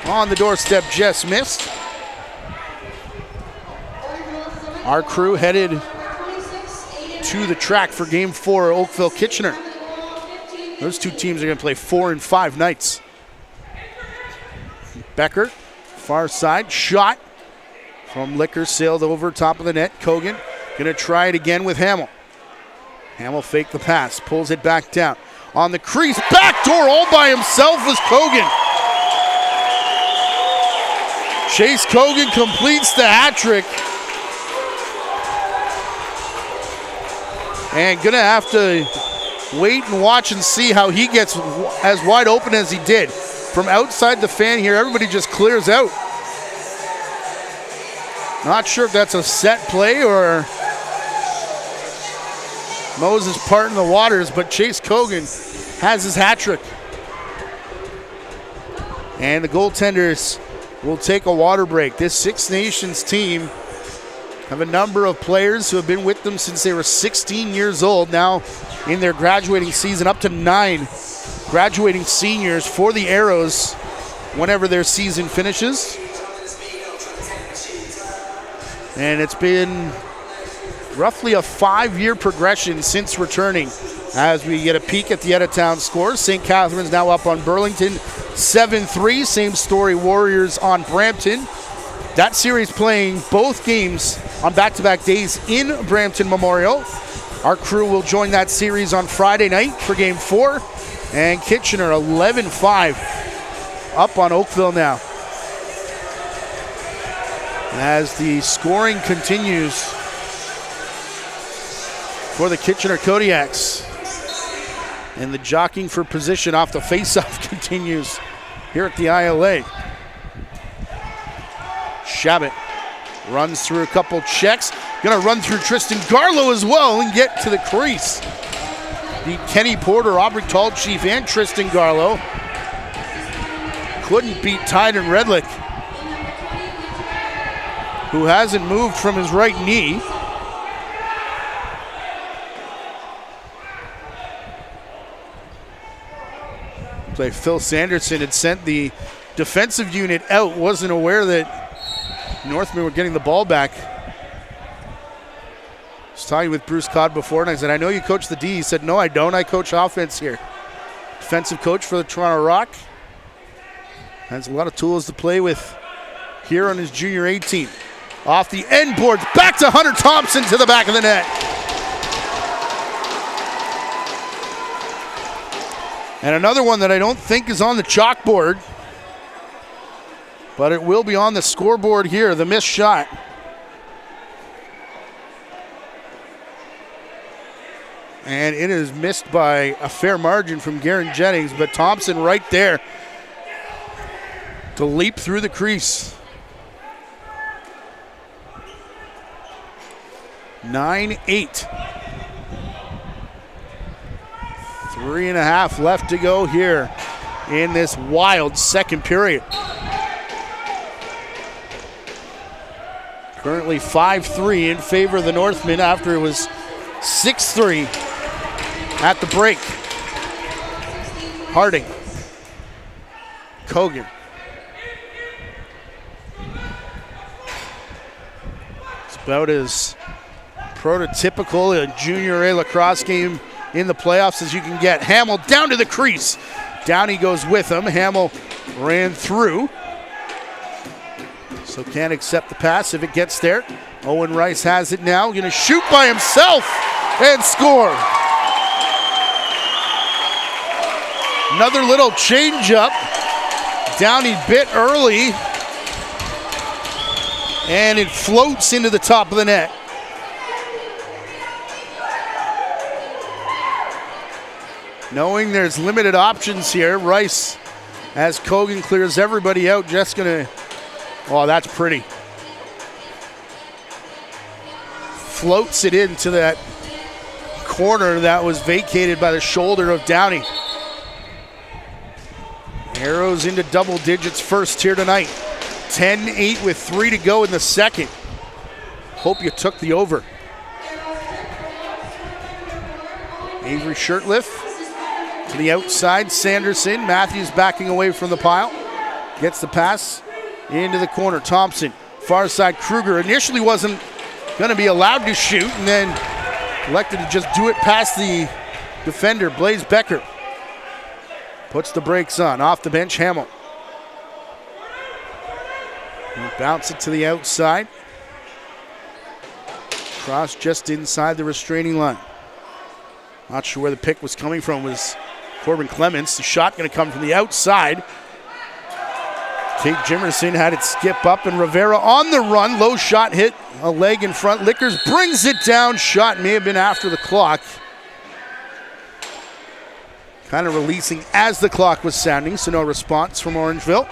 on the doorstep, just missed. Our crew headed to the track for game 4, Oakville Kitchener. Those two teams are going to play 4 and 5 nights. Becker, far side, shot from Licker, sailed over top of the net. Kogan going to try it again with Hamill. Hamill faked the pass, pulls it back down. On the crease, backdoor all by himself was Kogan. Chase Kogan completes the hat trick. And going to have to wait and watch and see how he gets as wide open as he did. From outside the fan here, everybody just clears out. Not sure if that's a set play or Moses parting the waters, but Chase Kogan has his hat trick. And the goaltenders will take a water break. This Six Nations team have a number of players who have been with them since they were 16 years old, now in their graduating season, up to 9 graduating seniors for the Arrows whenever their season finishes. And it's been roughly a 5-year progression since returning. As we get a peek at the out-of-town scores, St. Catharines now up on Burlington 7-3. Same story, Warriors on Brampton. That series playing both games on back-to-back days in Brampton Memorial. Our crew will join that series on Friday night for game 4. And Kitchener 11-5 up on Oakville now. As the scoring continues for the Kitchener Kodiaks. And the jockeying for position off the faceoff continues here at the ILA. Shabbat runs through a couple checks. Gonna run through Tristan Garlow as well and get to the crease. Beat Kenny Porter, Aubrey Tallchief, and Tristan Garlow. Couldn't beat Tyden Redlick, who hasn't moved from his right knee. Play Phil Sanderson had sent the defensive unit out, wasn't aware that Northmen were getting the ball back. I was talking with Bruce Codd before, and I said, I know you coach the D. He said, no, I don't. I coach offense here. Defensive coach for the Toronto Rock. Has a lot of tools to play with here on his junior A team. Off the end boards, back to Hunter Thompson to the back of the net. And another one that I don't think is on the chalkboard, but it will be on the scoreboard here, the missed shot. And it is missed by a fair margin from Garen Jennings, but Thompson right there to leap through the crease. 9-8. 3.5 left to go here in this wild second period. Currently 5-3 in favor of the Northmen after it was 6-3 at the break. Harding. Kogan. It's about as prototypical a junior A lacrosse game in the playoffs as you can get. Hamill down to the crease. Down he goes with him. Hamill ran through, so can't accept the pass if it gets there. Owen Rice has it now. Going to shoot by himself and score. Another little change up. Downey bit early, and it floats into the top of the net. Knowing there's limited options here, Rice, as Kogan clears everybody out, just gonna, oh, that's pretty. Floats it into that corner that was vacated by the shoulder of Downey. Arrows into double digits first here tonight. 10-8 with 3 to go in the second. Hope you took the over. Avery Shirtliff to the outside. Sanderson. Matthews backing away from the pile. Gets the pass into the corner. Thompson, far side. Kruger initially wasn't going to be allowed to shoot and then elected to just do it past the defender. Blaze Becker puts the brakes on. Off the bench, Hamill. Bounce it to the outside. Cross just inside the restraining line. Not sure where the pick was coming from. It was Corbin Clements. The shot going to come from the outside. Tate Jimerson had it skip up, and Rivera on the run. Low shot hit a leg in front. Lickers brings it down. Shot may have been after the clock. Kind of releasing as the clock was sounding, so no response from Orangeville.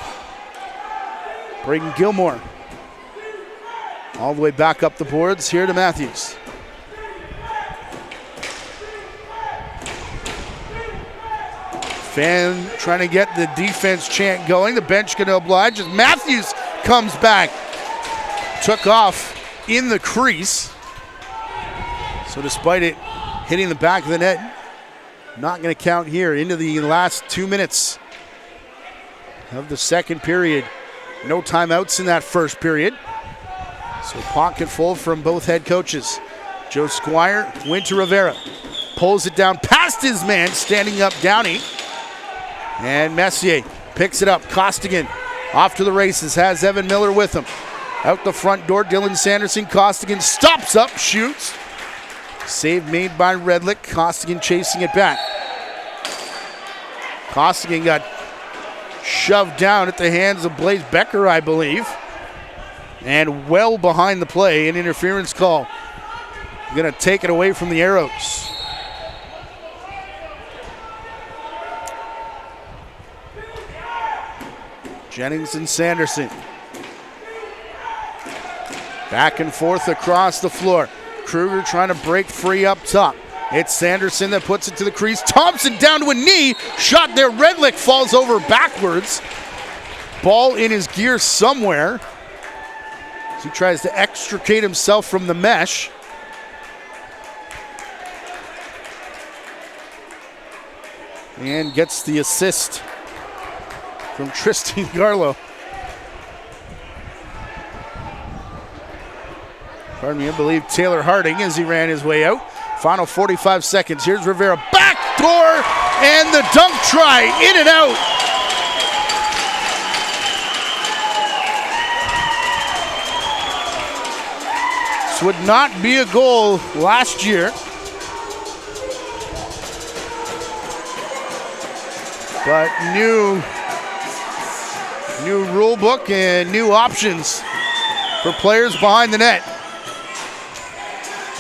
Braden Gilmore all the way back up the boards here to Matthews. Fan trying to get the defense chant going. The bench going to oblige as Matthews comes back. Took off in the crease. So despite it hitting the back of the net, not going to count here into the last 2 minutes of the second period. No timeouts in that first period. So pocket full from both head coaches. Joe Squire went to Rivera. Pulls it down past his man, standing up Downey. And Messier picks it up. Costigan off to the races, has Evan Miller with him. Out the front door, Dylan Sanderson. Costigan stops up, shoots. Save made by Redlick. Costigan chasing it back. Costigan got shoved down at the hands of Blaze Becker, I believe. And well behind the play, an interference call. Going to take it away from the Arrows. Jennings and Sanderson. Back and forth across the floor. Kruger trying to break free up top. It's Sanderson that puts it to the crease. Thompson down to a knee. Shot there. Redlick falls over backwards. Ball in his gear somewhere. As he tries to extricate himself from the mesh. And gets the assist from Tristan Garlow. Pardon me, I believe Taylor Harding as he ran his way out. Final 45 seconds. Here's Rivera. Back door and the dunk try. In and out. This would not be a goal last year. But new rule book and new options for players behind the net.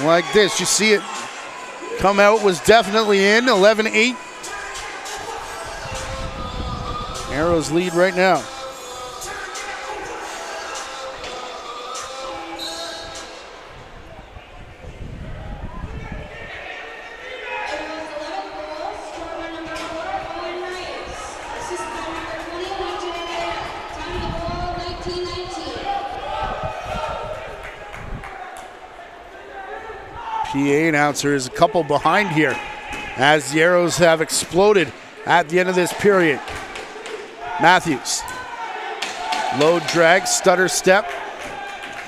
Like this, you see it come out, was definitely in. 11-8. Arrows lead right now. PA announcer is a couple behind here as the Arrows have exploded at the end of this period. Matthews. Low drag, stutter step.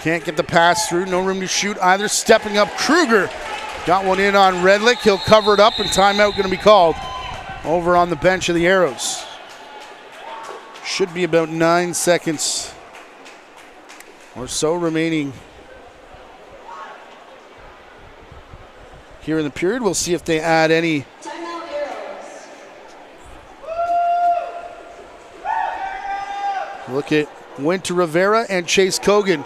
Can't get the pass through, no room to shoot either. Stepping up, Kruger got one in on Redlick. He'll cover it up and timeout going to be called over on the bench of the Arrows. Should be about 9 seconds or so remaining here in the period. We'll see if they add any. Look at Winter Rivera and Chase Kogan,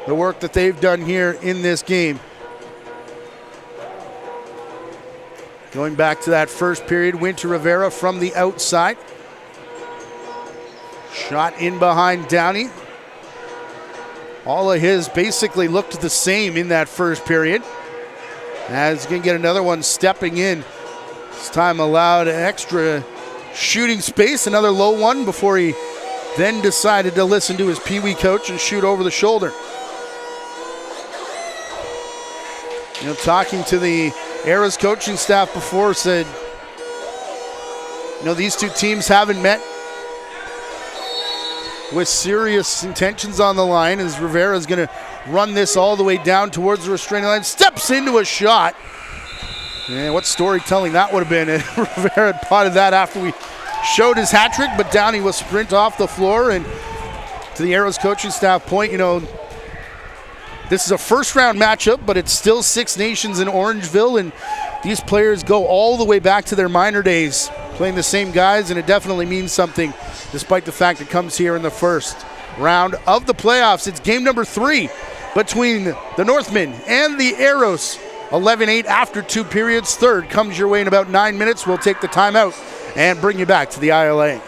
the work that they've done here in this game. Going back to that first period, Winter Rivera from the outside. Shot in behind Downey. All of his basically looked the same in that first period. As he's going to get another one stepping in. This time allowed extra shooting space, another low one before he then decided to listen to his Pee Wee coach and shoot over the shoulder. You know, talking to the Arrows coaching staff before, said, you know, these two teams haven't met with serious intentions on the line, as Rivera's going to run this all the way down towards the restraining line, steps into a shot. And what storytelling that would have been. Rivera had potted that after we showed his hat trick, but Downey will sprint off the floor. And to the Arrows coaching staff point, you know, this is a first round matchup, but it's still Six Nations in Orangeville, and these players go all the way back to their minor days playing the same guys, and it definitely means something despite the fact it comes here in the first round of the playoffs. It's game number 3 between the Northmen and the Arrows. 11-8 after 2 periods. Third comes your way in about 9 minutes. We'll take the timeout and bring you back to the ILA.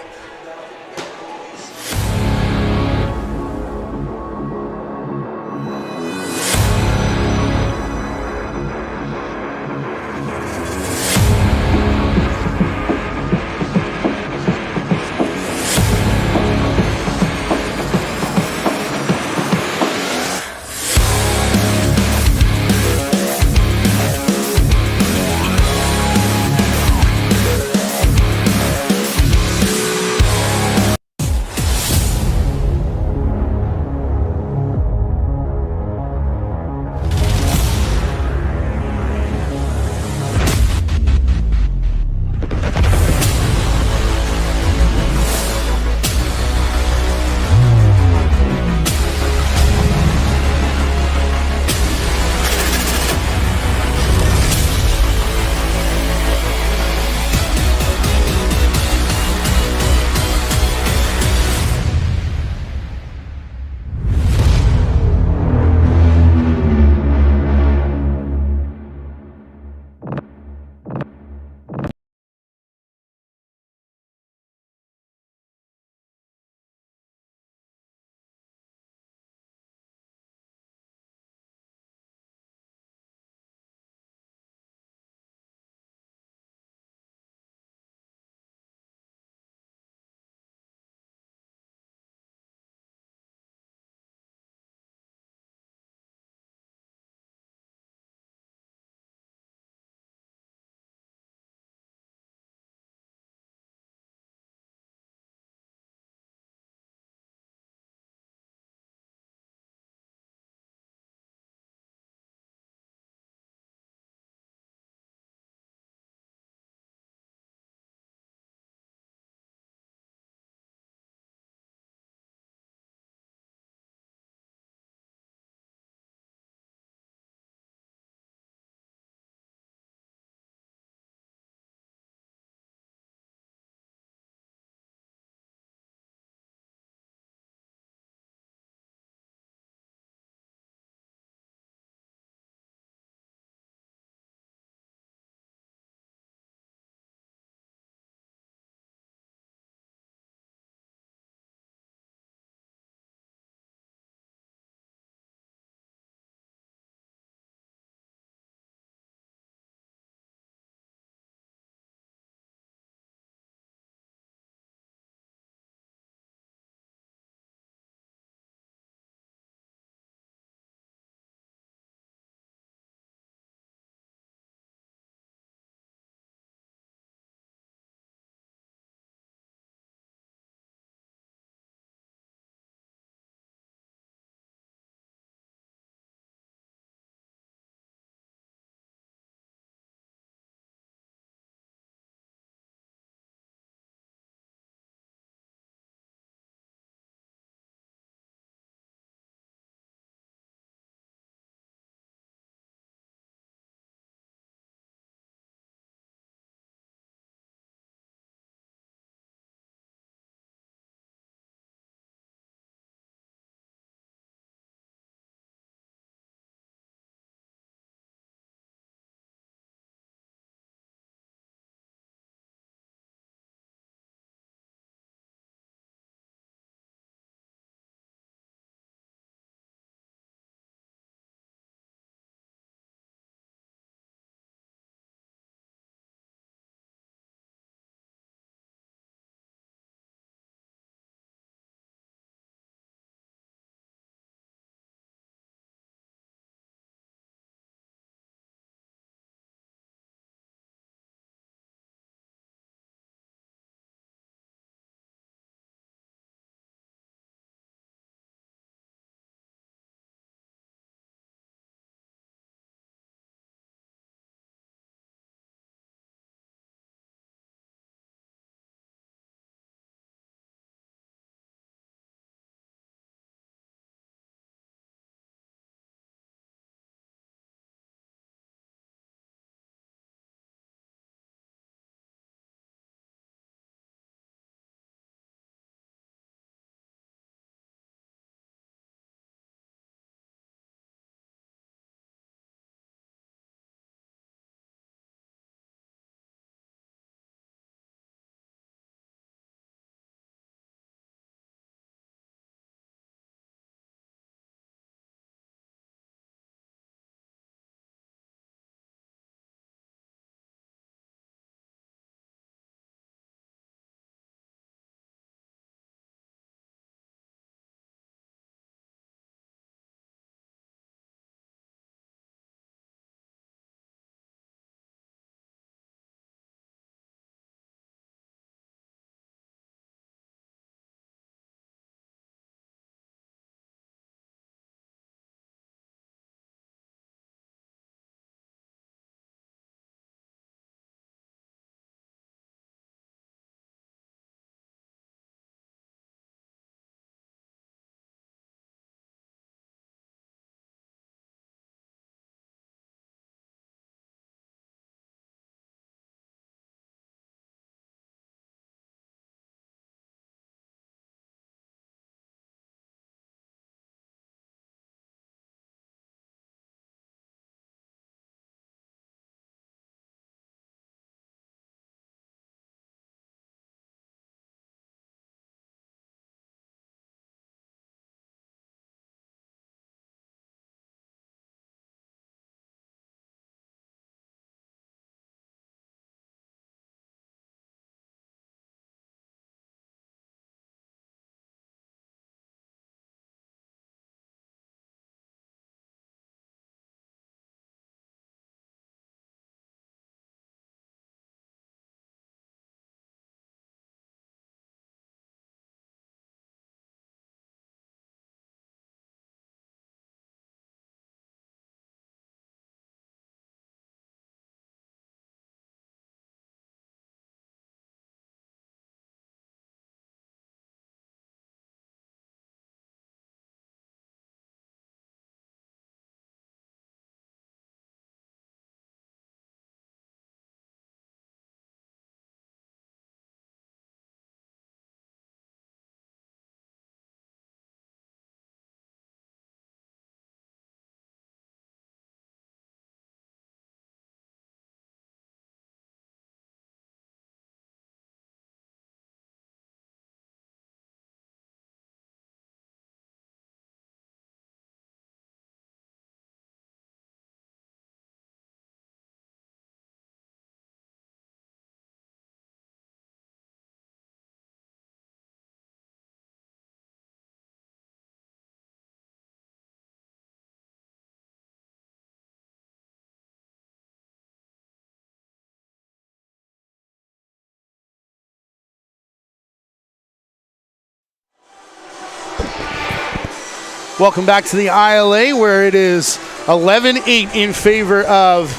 Welcome back to the ILA, where it is 11-8 in favor of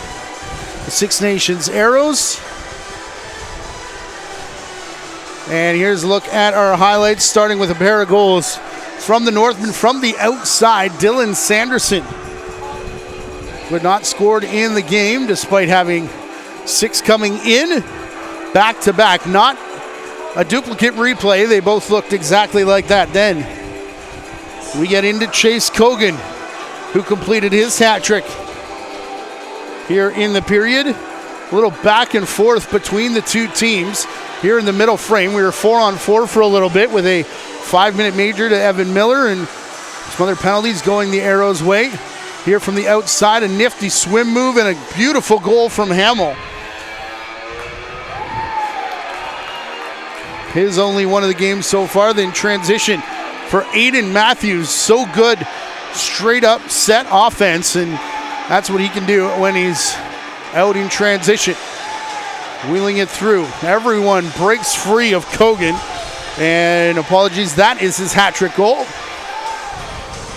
the Six Nations Arrows. And here's a look at our highlights, starting with a pair of goals from the Northmen from the outside. Dylan Sanderson would not scored in the game, despite having 6 coming in back-to-back. Not a duplicate replay. They both looked exactly like that. Then we get into Chase Cogan, who completed his hat trick here in the period. A little back and forth between the two teams here in the middle frame. We were 4-on-4 for a little bit with a 5-minute major to Evan Miller and some other penalties going the Arrows' way. Here from the outside, a nifty swim move and a beautiful goal from Hamill. His only one of the games so far. Then transition for Aiden Matthews. So good, straight up set offense, and that's what he can do when he's out in transition. Wheeling it through. Everyone breaks free of Cogan. And apologies, that is his hat trick goal.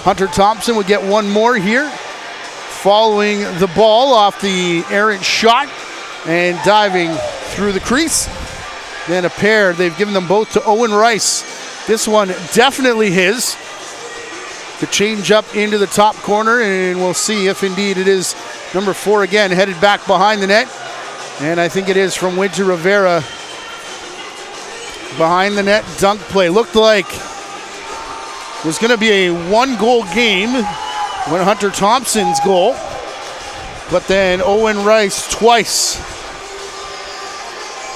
Hunter Thompson would get one more here, following the ball off the errant shot and diving through the crease. Then a pair, they've given them both to Owen Rice. This one definitely his. The change up into the top corner, and we'll see if indeed it is number 4 again, headed back behind the net. And I think it is from Winter Rivera. Behind the net dunk play. Looked like it was going to be a 1-goal game when Hunter Thompson's goal. But then Owen Rice twice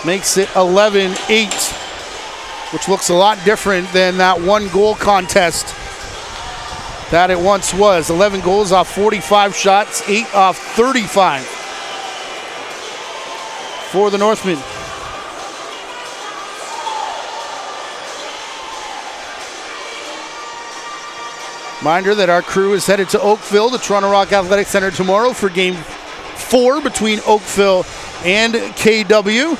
makes it 11-8, which looks a lot different than that 1-goal contest that it once was. 11 goals off 45 shots, 8 off 35 for the Northmen. Reminder that our crew is headed to Oakville, the Toronto Rock Athletic Center, tomorrow for Game 4 between Oakville and KW.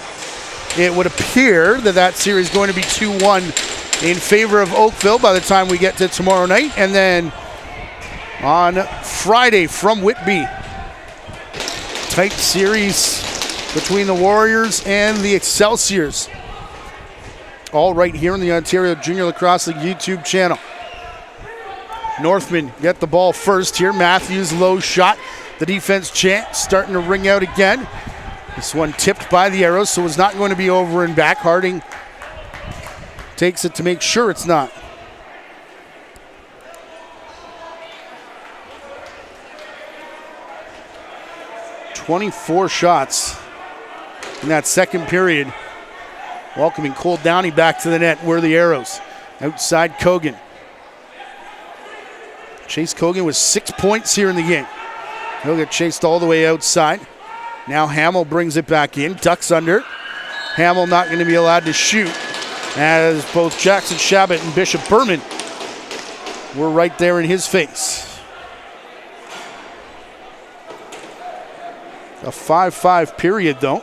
It would appear that that series is going to be 2-1 in favor of Oakville by the time we get to tomorrow night. And then on Friday from Whitby, tight series between the Warriors and the Excelsiors. All right here in the Ontario Junior Lacrosse League YouTube channel. Northmen get the ball first here. Matthews, low shot. The defense chant starting to ring out again. This one tipped by the Arrows, so it's not going to be over and back. Harding takes it to make sure it's not. "24 shots in that second period. Welcoming Cole Downey back to the net were the Arrows. Outside Cogan. Chase Cogan with 6 points here in the game. He'll get chased all the way outside. Now Hamill brings it back in, ducks under. Hamill not going to be allowed to shoot, as both Jackson Shabbat and Bishop Berman were right there in his face. A 5-5 period though.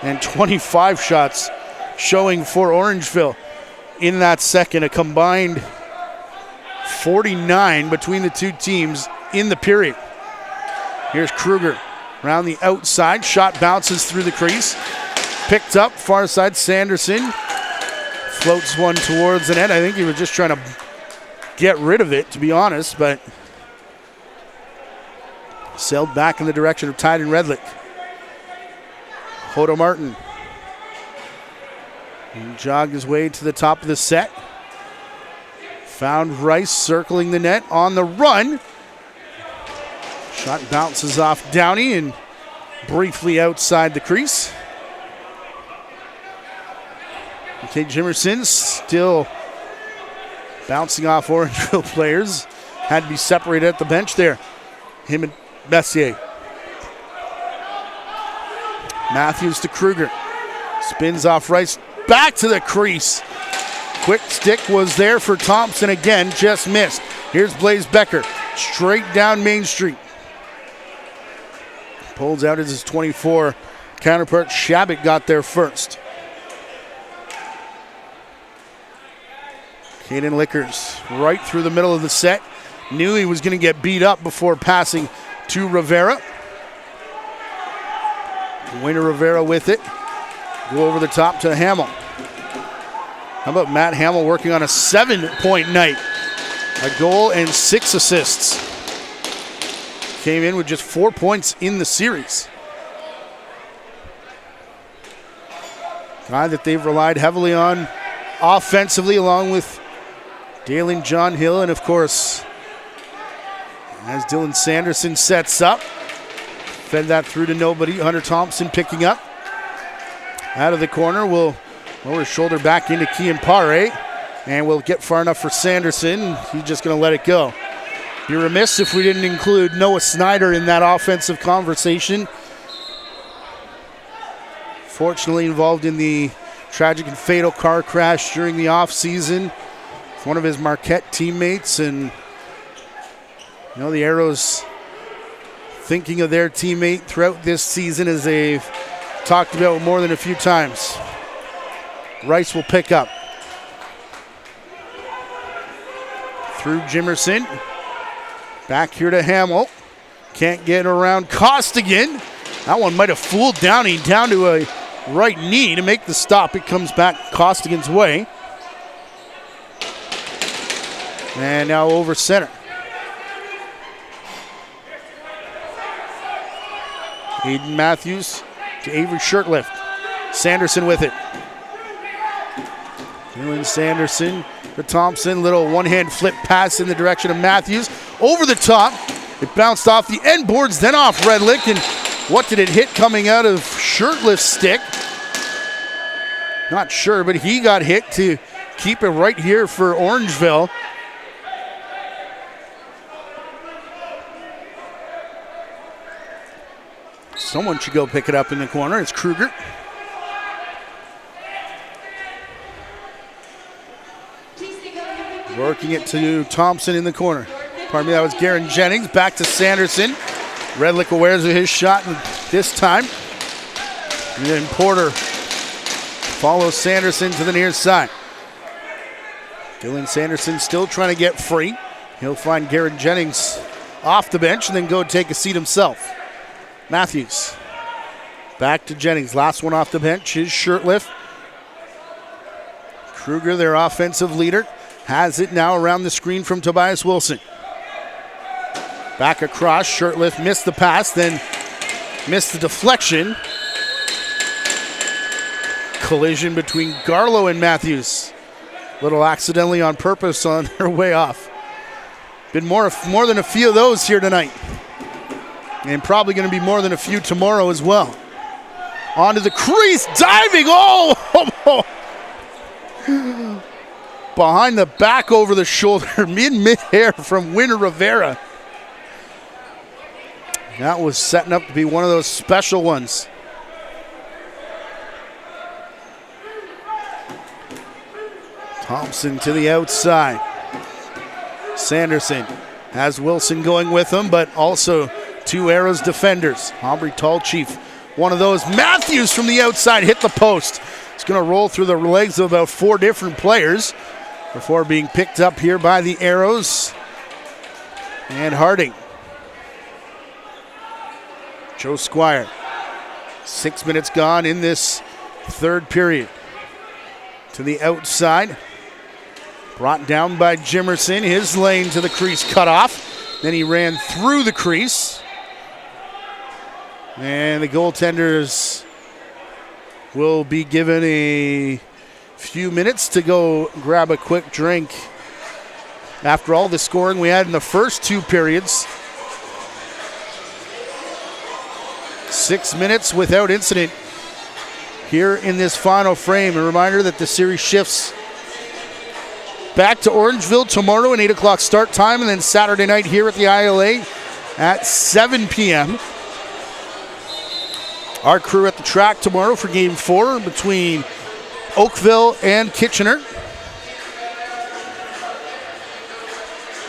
And 25 shots showing for Orangeville in that second. A combined 49 between the two teams in the period. Here's Kruger around the outside. Shot bounces through the crease. Picked up far side. Sanderson floats one towards the net. I think he was just trying to get rid of it, to be honest, but sailed back in the direction of Tyden Redlick. Hodo Martin jogged his way to the top of the set. Found Rice circling the net on the run. Shot bounces off Downey and briefly outside the crease. Okay, Jimerson still bouncing off Orangeville players. Had to be separated at the bench there. Him and Messier. Matthews to Kruger. Spins off Rice. Back to the crease. Quick stick was there for Thompson again. Just missed. Here's Blaze Becker. Straight down Main Street. Pulls out as his 24 counterpart. Shabbat got there first. Caden Lickers right through the middle of the set. Knew he was going to get beat up before passing to Rivera. Winner Rivera with it. Go over the top to Hamill. How about Matt Hamill working on a 7-point night? A goal and 6 assists. Came in with just 4 points in the series. Guy that they've relied heavily on offensively, along with Dalen John Hill, and of course, as Dylan Sanderson sets up, fed that through to nobody. Hunter Thompson picking up. Out of the corner, will lower his shoulder back into Kian Pare, and will get far enough for Sanderson. He's just going to let it go. Be remiss if we didn't include Noah Snyder in that offensive conversation. Fortunately involved in the tragic and fatal car crash during the offseason. One of his Marquette teammates, and you know the Arrows thinking of their teammate throughout this season, as they've talked about more than a few times. Rice will pick up. Through Jimerson. Back here to Hamill. Can't get around Costigan. That one might have fooled Downey down to a right knee to make the stop. It comes back Costigan's way. And now over center. Aiden Matthews to Avery Shirtlift. Sanderson with it. Dylan Sanderson to Thompson. Little one-hand flip pass in the direction of Matthews. Over the top. It bounced off the end boards, then off Redlick. And what did it hit coming out of Shirtlift's stick? Not sure, but he got hit to keep it right here for Orangeville. Someone should go pick it up in the corner. It's Kruger. Working it to Thompson in the corner. Pardon me, that was Garen Jennings. Back to Sanderson. Redlick awares of his shot this time. And then Porter follows Sanderson to the near side. Dylan Sanderson still trying to get free. He'll find Garen Jennings off the bench and then go take a seat himself. Matthews. Back to Jennings. Last one off the bench is Shirtlift. Kruger, their offensive leader, has it now around the screen from Tobias Wilson. Back across. Shirtlift missed the pass, then missed the deflection. Collision between Garlow and Matthews. Little accidentally on purpose on their way off. Been more than a few of those here tonight. And probably going to be more than a few tomorrow as well. Onto the crease, diving, oh! Behind the back, over the shoulder, mid-air from Winner Rivera. That was setting up to be one of those special ones. Thompson to the outside. Sanderson has Wilson going with him, but also two Arrows defenders. Aubrey Tallchief, one of those. Matthews from the outside hit the post. It's going to roll through the legs of about 4 different players before being picked up here by the Arrows. And Harding. Joe Squire. 6 minutes gone in this third period. To the outside. Brought down by Jimerson. His lane to the crease cut off. Then he ran through the crease. And the goaltenders will be given a few minutes to go grab a quick drink. After all the scoring we had in the first 2 periods. 6 minutes without incident here in this final frame. A reminder that the series shifts back to Orangeville tomorrow at 8 o'clock start time, and then Saturday night here at the ILA at 7 p.m. Our crew at the track tomorrow for Game 4 between Oakville and Kitchener.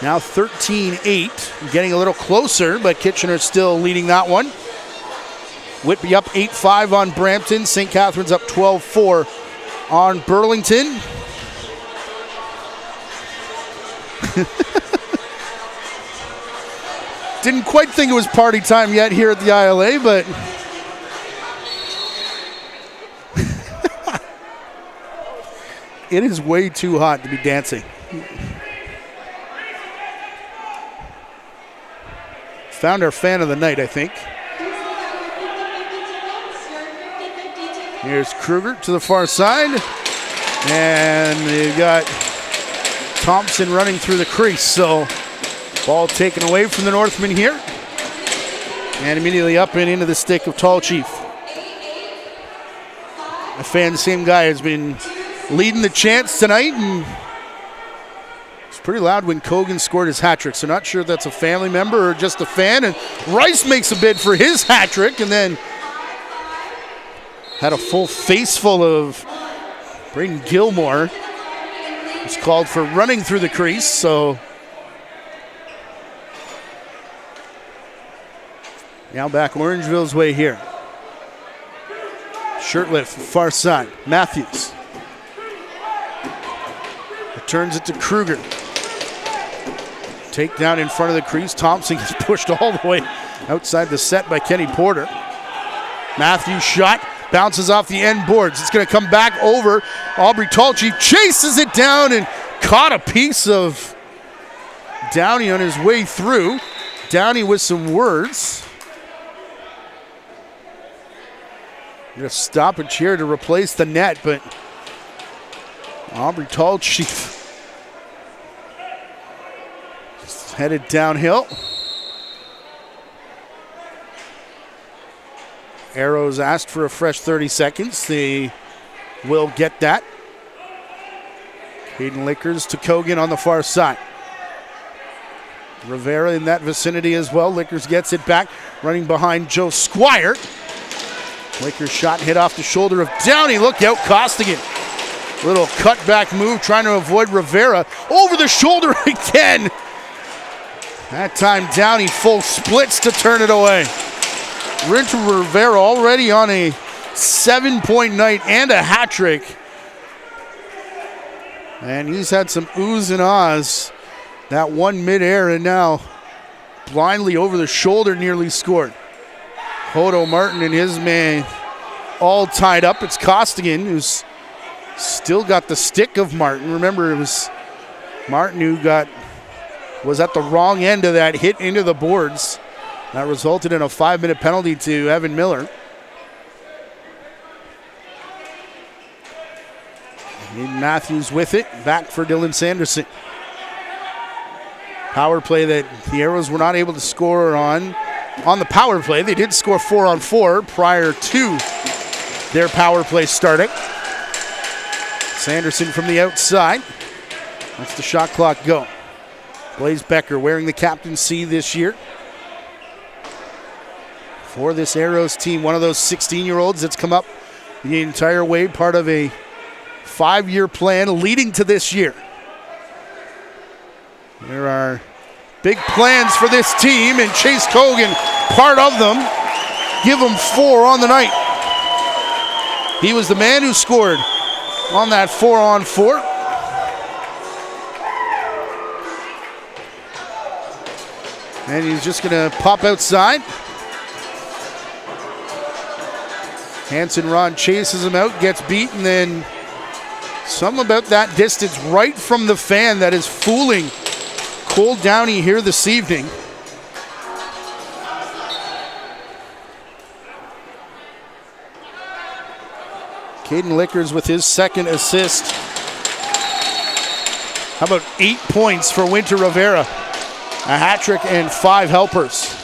Now 13-8, getting a little closer, but Kitchener still leading that one. Whitby up 8-5 on Brampton. St. Catharines up 12-4 on Burlington. Didn't quite think it was party time yet here at the ILA, but it is way too hot to be dancing. Found our fan of the night, I think. Here's Kruger to the far side. And you got Thompson running through the crease. So ball taken away from the Northmen here. And immediately up and into the stick of Tall Chief. The fan, same guy, has been leading the chants tonight. And it's pretty loud when Kogan scored his hat trick. So not sure if that's a family member or just a fan. And Rice makes a bid for his hat trick. And then had a full face full of Braden Gilmore. It's called for running through the crease, so now back Orangeville's way here. Shirtlift, far side, Matthews. Returns it to Kruger. Takedown in front of the crease. Thompson gets pushed all the way outside the set by Kenny Porter. Matthews shot. Bounces off the end boards. It's going to come back over. Aubrey Tallchief chases it down and caught a piece of Downey on his way through. Downey with some words. Going to stop a chair to replace the net, but Aubrey Tallchief headed downhill. Arrows asked for a fresh 30 seconds. They will get that. Caden Lickers to Kogan on the far side. Rivera in that vicinity as well. Lickers gets it back, running behind Joe Squire. Lickers shot hit off the shoulder of Downey. Look out, Costigan. Little cutback move, trying to avoid Rivera. Over the shoulder again. That time Downey full splits to turn it away. Winter Rivera already on a 7-point night and a hat trick. And he's had some oohs and ahs. That one midair and now blindly over the shoulder nearly scored. Hodo Martin and his man all tied up. It's Costigan who's still got the stick of Martin. Remember, it was Martin who was at the wrong end of that hit into the boards. That resulted in a 5-minute penalty to Evan Miller. Aiden Matthews with it, back for Dylan Sanderson. Power play that the Arrows were not able to score on the power play. They did score 4-on-4 prior to their power play starting. Sanderson from the outside. That's the shot clock go. Blaze Becker wearing the captaincy this year for this Arrows team. One of those 16-year-olds that's come up the entire way, part of a 5-year plan leading to this year. There are big plans for this team, and Chase Kogan, part of them. Give him 4 on the night. He was the man who scored on that 4-on-4. And he's just going to pop outside. Hanson Ron chases him out, gets beat, and then something about that distance right from the fan that is fooling Cole Downey here this evening. Caden Lickers with his second assist. How about 8 points for Winter Rivera? A hat trick and 5 helpers.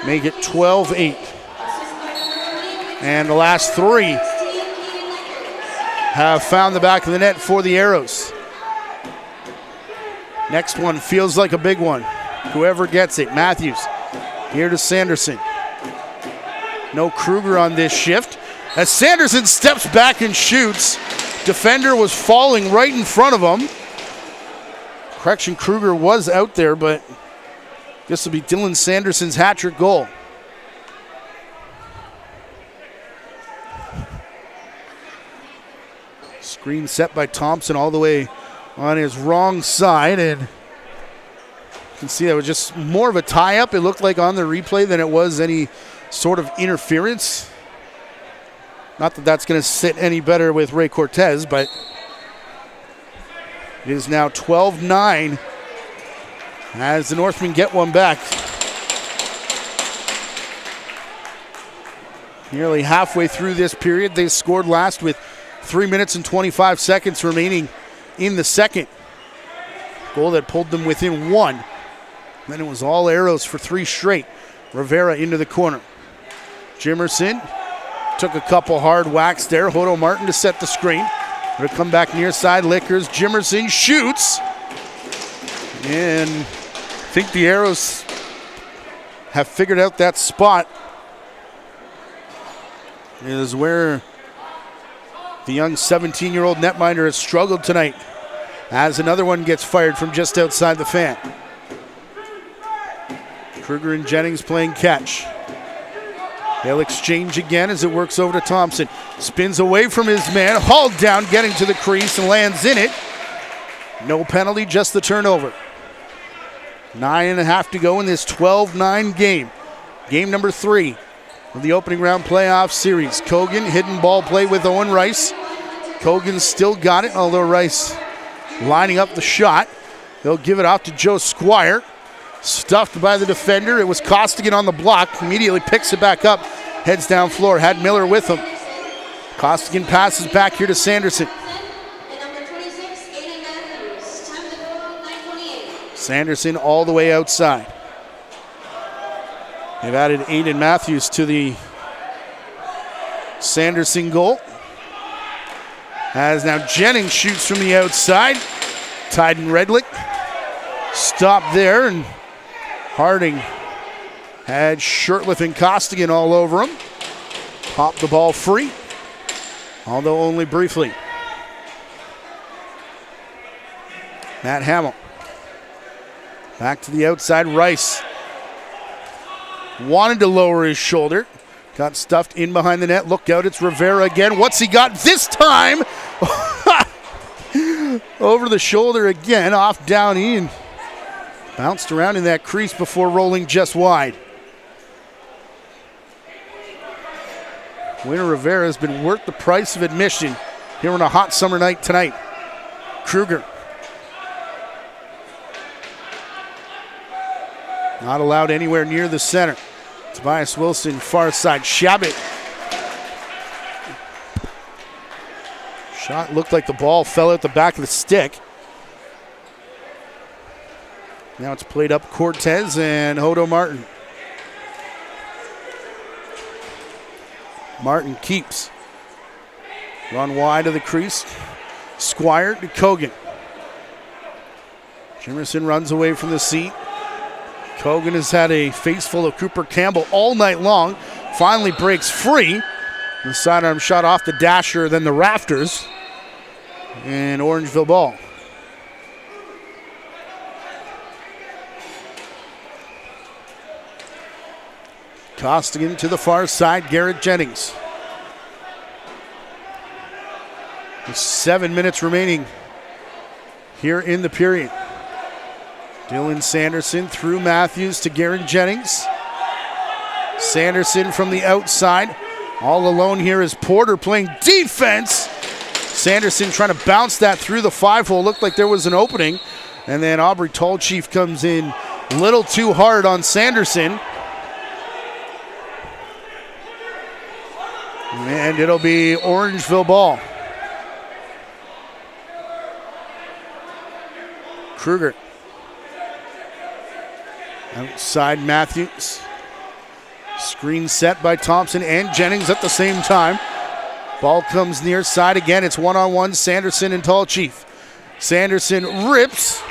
Make it 12-8. And the last 3 have found the back of the net for the Arrows. Next one feels like a big one. Whoever gets it. Matthews here to Sanderson. No Kruger on this shift. As Sanderson steps back and shoots, defender was falling right in front of him. Correction, Kruger was out there, but this will be Dylan Sanderson's hat trick goal. Screen set by Thompson all the way on his wrong side, and you can see that was just more of a tie-up, it looked like, on the replay than it was any sort of interference. Not that that's going to sit any better with Ray Cortez, but it is now 12-9 as the Northmen get one back. Nearly halfway through this period, they scored last with 3 minutes and 25 seconds remaining in the second. Goal that pulled them within one. Then it was all arrows for 3 straight. Rivera into the corner. Jimerson took a couple hard whacks there. Hodo Martin to set the screen. Gonna come back near side. Lickers. Jimerson shoots. And I think the arrows have figured out that spot. It is where the young 17-year-old netminder has struggled tonight, as another one gets fired from just outside the fan. Kruger and Jennings playing catch. They'll exchange again as it works over to Thompson. Spins away from his man, hauled down, getting to the crease and lands in it. No penalty, just the turnover. 9.5 to go in this 12-9 game. Game number 3 of the opening round playoff series. Kogan, hidden ball play with Owen Rice. Kogan still got it, although Rice lining up the shot. They'll give it off to Joe Squire. Stuffed by the defender. It was Costigan on the block. Immediately picks it back up. Heads down floor. Had Miller with him. Costigan passes back here to Sanderson. Sanderson all the way outside. They've added Aiden Matthews to the Sanderson goal. As now Jennings shoots from the outside. Tyden Redlick stopped there, and Harding had Shurtleff and Costigan all over him. Popped the ball free, although only briefly. Matt Hamill. Back to the outside, Rice. Wanted to lower his shoulder. Got stuffed in behind the net. Look out, it's Rivera again. What's he got this time? Over the shoulder again, off Downey, and bounced around in that crease before rolling just wide. Winner Rivera has been worth the price of admission here on a hot summer night tonight. Kruger. Not allowed anywhere near the center. Tobias Wilson, far side. Shabbat. Shot looked like the ball fell out the back of the stick. Now it's played up Cortez and Hodo Martin. Martin keeps. Run wide of the crease. Squire to Kogan. Jimerson runs away from the seat. Kogan has had a face full of Cooper Campbell all night long. Finally breaks free. The sidearm shot off the dasher, then the rafters. And Orangeville ball. Costigan to the far side, Garrett Jennings. With 7 minutes remaining here in the period. Dylan Sanderson through Matthews to Garrett Jennings. Sanderson from the outside. All alone here is Porter playing defense. Sanderson trying to bounce that through the 5-hole. Looked like there was an opening. And then Aubrey Tallchief comes in a little too hard on Sanderson. And it'll be Orangeville ball. Kruger. Outside Matthews. Screen set by Thompson and Jennings at the same time. Ball comes near side again. It's one-on-one, Sanderson and Tallchief. Sanderson rips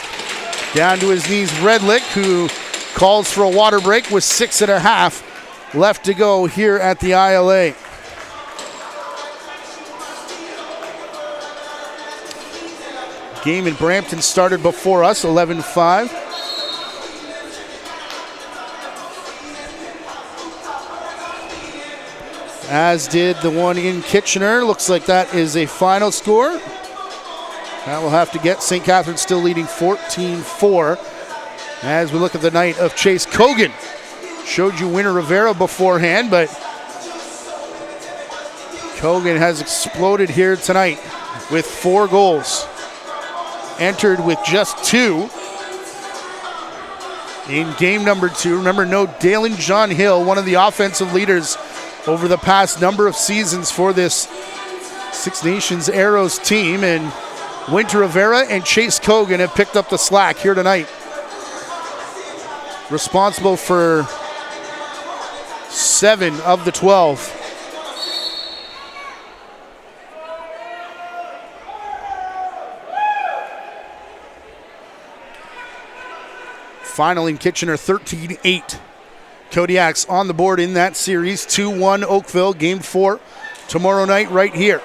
down to his knees. Redlick, who calls for a water break with 6.5 left to go here at the ILA. Game in Brampton started before us, 11-5. As did the one in Kitchener. Looks like that is a final score. That will have to get St. Catharines still leading 14-4 as we look at the night of Chase Cogan. Showed you Winter Rivera beforehand, but Cogan has exploded here tonight with 4 goals. Entered with just 2 in game number 2. Remember, no Dalen John Hill, one of the offensive leaders over the past number of seasons for this Six Nations Arrows team, and Winter Rivera and Chase Cogan have picked up the slack here tonight. Responsible for 7 of the 12. Final in Kitchener, 13-8. Kodiaks on the board in that series. 2-1 Oakville, game 4 tomorrow night right here.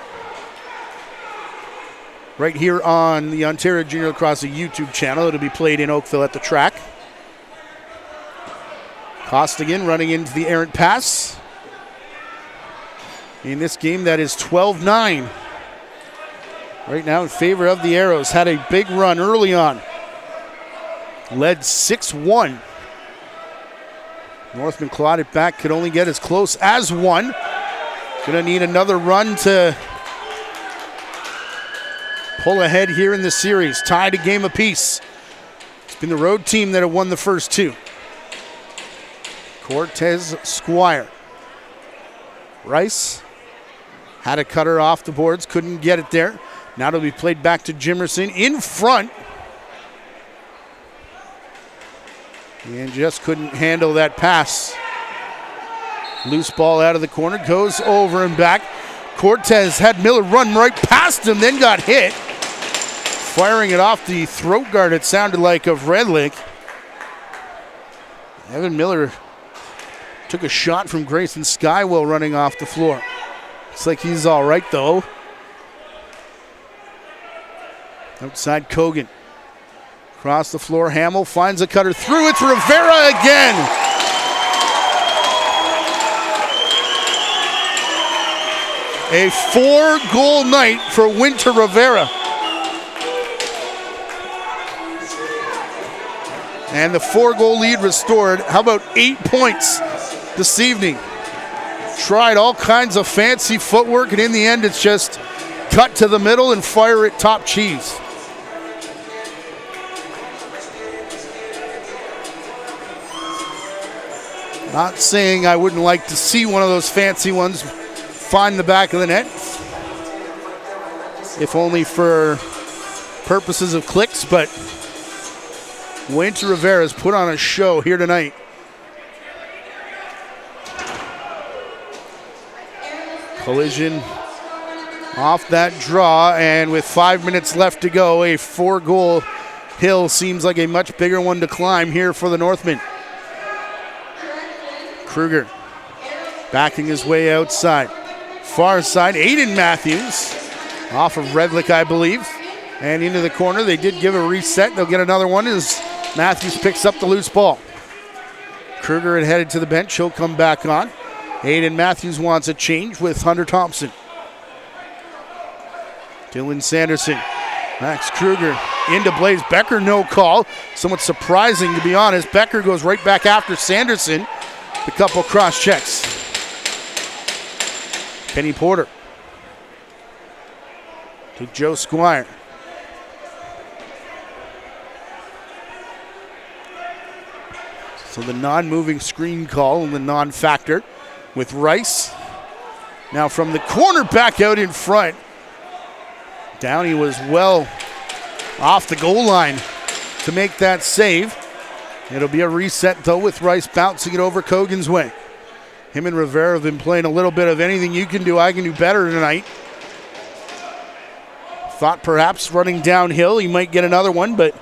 Right here on the Ontario Junior Lacrosse YouTube channel. It'll be played in Oakville at the track. Costigan running into the errant pass. In this game that is 12-9. Right now in favor of the Arrows. Had a big run early on. Led 6-1. Northmen clawed it back, could only get as close as 1. Gonna need another run to pull ahead here in the series. Tied a game apiece. It's been the road team that have won the first 2. Cortez Squire. Rice had a cutter off the boards, couldn't get it there. Now it'll be played back to Jimerson in front. And just couldn't handle that pass. Loose ball out of the corner, goes over and back. Cortez had Miller run right past him, then got hit. Firing it off the throat guard, it sounded like, of Redlick. Evan Miller took a shot from Grayson Skywell running off the floor. Looks like he's all right, though. Outside Cogan. Across the floor, Hamill finds a cutter through. It's Rivera again. A 4-goal night for Winter Rivera. And the 4-goal lead restored. How about 8 points this evening? Tried all kinds of fancy footwork, and in the end, it's just cut to the middle and fire it top cheese. Not saying I wouldn't like to see one of those fancy ones find the back of the net, if only for purposes of clicks, but Winter Rivera's put on a show here tonight. Collision off that draw, and with 5 minutes left to go, a 4-goal hill seems like a much bigger one to climb here for the Northmen. Kruger backing his way outside. Far side, Aiden Matthews off of Redlick, I believe, and into the corner. They did give a reset. They'll get another one as Matthews picks up the loose ball. Kruger had headed to the bench. He'll come back on. Aiden Matthews wants a change with Hunter Thompson. Dylan Sanderson. Max Kruger into Blaze Becker, no call. Somewhat surprising, to be honest. Becker goes right back after Sanderson. A couple cross checks. Kenny Porter to Joe Squire. So the non-moving screen call and the non-factor with Rice. Now from the corner back out in front. Downey was well off the goal line to make that save. It'll be a reset, though, with Rice bouncing it over Cogan's way. Him and Rivera have been playing a little bit of anything you can do, I can do better tonight. Thought perhaps running downhill he might get another one, but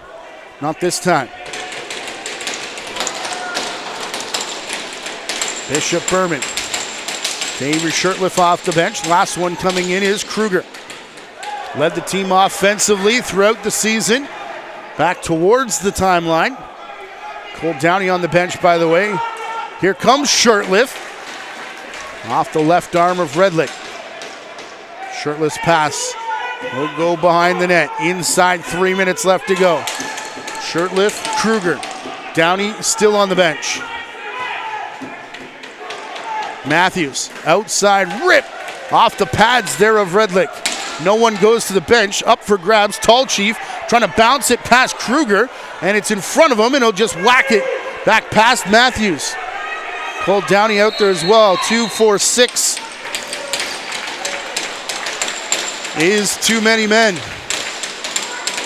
not this time. Bishop Berman. David Shirtliff off the bench. Last one coming in is Kruger. Led the team offensively throughout the season. Back towards the timeline. Cole Downey on the bench, by the way. Here comes Shirtliff. Off the left arm of Redlick. Shirtliff's pass will go behind the net. Inside 3 minutes left to go. Shirtlift, Kruger. Downey still on the bench. Matthews, outside rip off the pads there of Redlick. No one goes to the bench. Up for grabs, Tall Chief trying to bounce it past Kruger, and it's in front of him, and he'll just whack it back past Matthews. Cole Downey out there as well. 2-4-6 is too many men.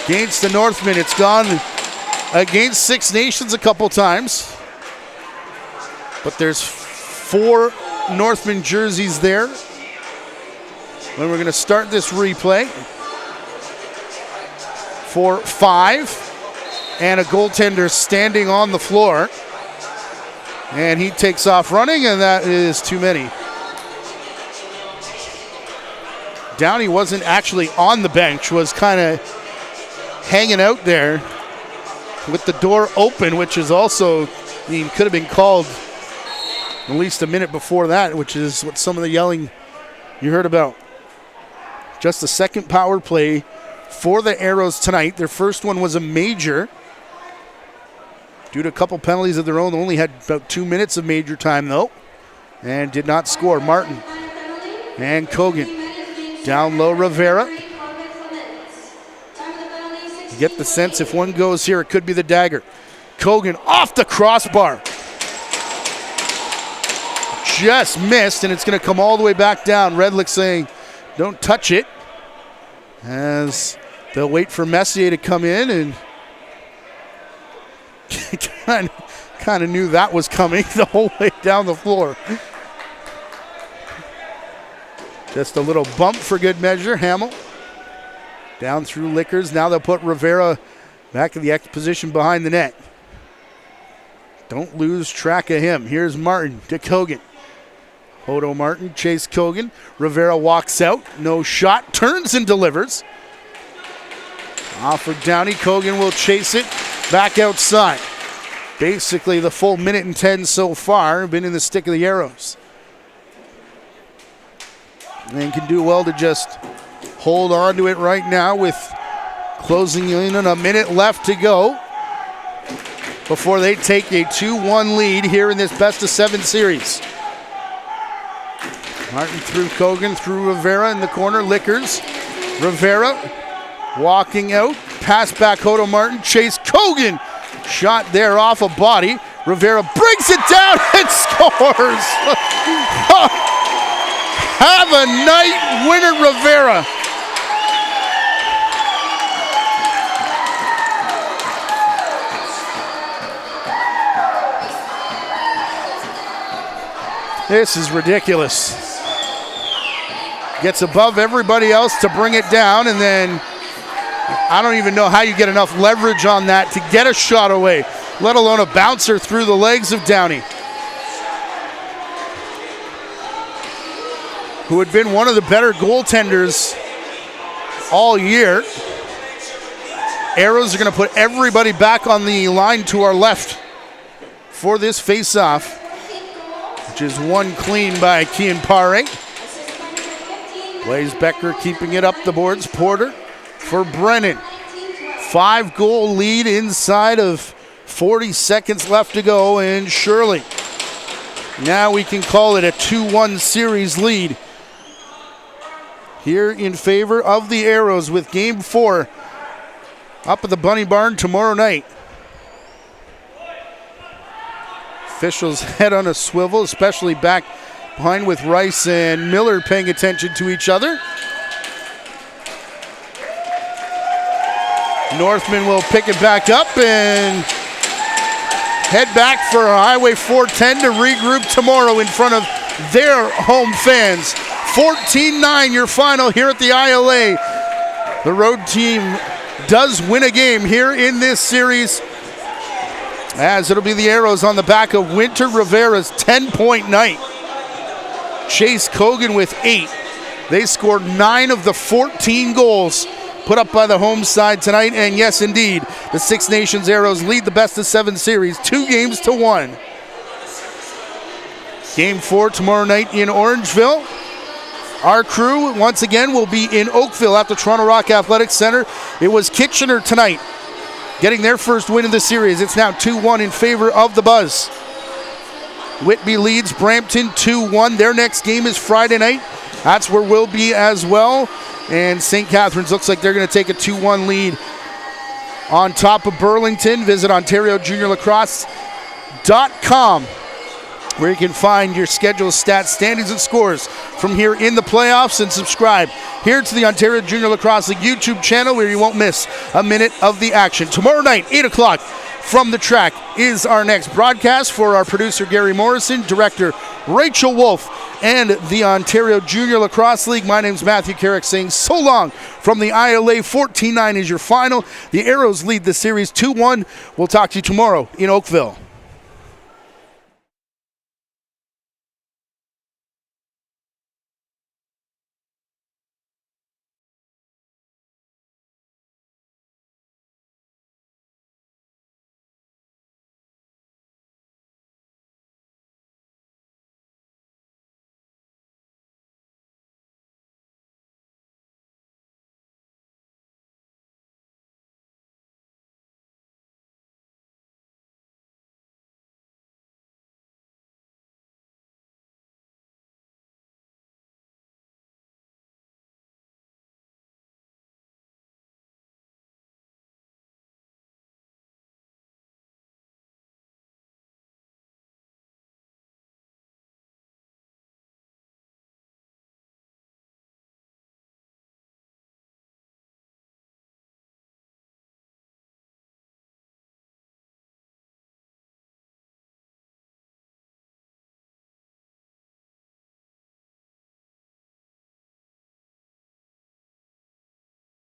Against the Northmen, it's gone against Six Nations a couple times, but there's 4 Northmen jerseys there. When we're going to start this replay for 5, and a goaltender standing on the floor, and he takes off running, and that is too many. Downey wasn't actually on the bench, was kind of hanging out there with the door open, which is also, could have been called at least a minute before that, which is what some of the yelling you heard about. Just the second power play for the Arrows tonight. Their first one was a major. Due to a couple penalties of their own, they only had about 2 minutes of major time, though, and did not score. Martin and Kogan. Down low, Rivera. You get the sense if one goes here, it could be the dagger. Kogan off the crossbar. Just missed, and it's going to come all the way back down. Redlick saying, don't touch it, as they'll wait for Messier to come in, and kind of knew that was coming the whole way down the floor. Just a little bump for good measure. Hamill down through Lickers. Now they'll put Rivera back in the X position behind the net. Don't lose track of him. Here's Martin to Kogan. Hodo Martin, Chase Kogan. Rivera walks out, no shot, turns and delivers. Off for Downey, Kogan will chase it back outside. Basically the full 1:10 so far, been in the stick of the Arrows. And can do well to just hold on to it right now with closing in on a minute left to go before they take a 2-1 lead here in this best-of-7 series. Martin through Kogan, through Rivera in the corner. Lickers. Rivera walking out. Pass back Hodo Martin. Chase Kogan. Shot there off a body. Rivera brings it down and scores. Have a night, winner Rivera. This is ridiculous. Gets above everybody else to bring it down, and then I don't even know how you get enough leverage on that to get a shot away, let alone a bouncer through the legs of Downey, who had been one of the better goaltenders all year. Arrows are going to put everybody back on the line to our left for this face-off, which is one clean by Kian Pare. Blaze Becker keeping it up the boards. Porter for Brennan. 5-goal lead inside of 40 seconds left to go, and Shirley. Now we can call it a 2-1 series lead here in favor of the Arrows, with Game 4 up at the Bunny Barn tomorrow night. Officials head on a swivel, especially back behind with Rice and Miller paying attention to each other. Northmen will pick it back up and head back for Highway 410 to regroup tomorrow in front of their home fans. 14-9 your final here at the ILA. The road team does win a game here in this series, as it'll be the Arrows on the back of Winter Rivera's 10-point night. Chase Kogan with 8. They scored 9 of the 14 goals put up by the home side tonight. And yes, indeed, the Six Nations Arrows lead the best-of-7 series 2-1. Game 4 tomorrow night in Orangeville. Our crew, once again, will be in Oakville at the Toronto Rock Athletics Center. It was Kitchener tonight, getting their first win of the series. It's now 2-1 in favor of the Buzz. Whitby leads Brampton 2-1. Their next game is Friday night. That's where we'll be as well. And St. Catharines looks like they're going to take a 2-1 lead on top of Burlington. Visit OntarioJuniorLacrosse.com, where you can find your schedule, stats, standings, and scores from here in the playoffs, and subscribe here to the Ontario Junior Lacrosse League YouTube channel, where you won't miss a minute of the action. Tomorrow night, 8 o'clock from the track is our next broadcast. For our producer, Gary Morrison, director Rachel Wolf, and the Ontario Junior Lacrosse League, my name's Matthew Carrick saying so long from the ILA. 14-9 is your final. The Arrows lead the series 2-1. We'll talk to you tomorrow in Oakville.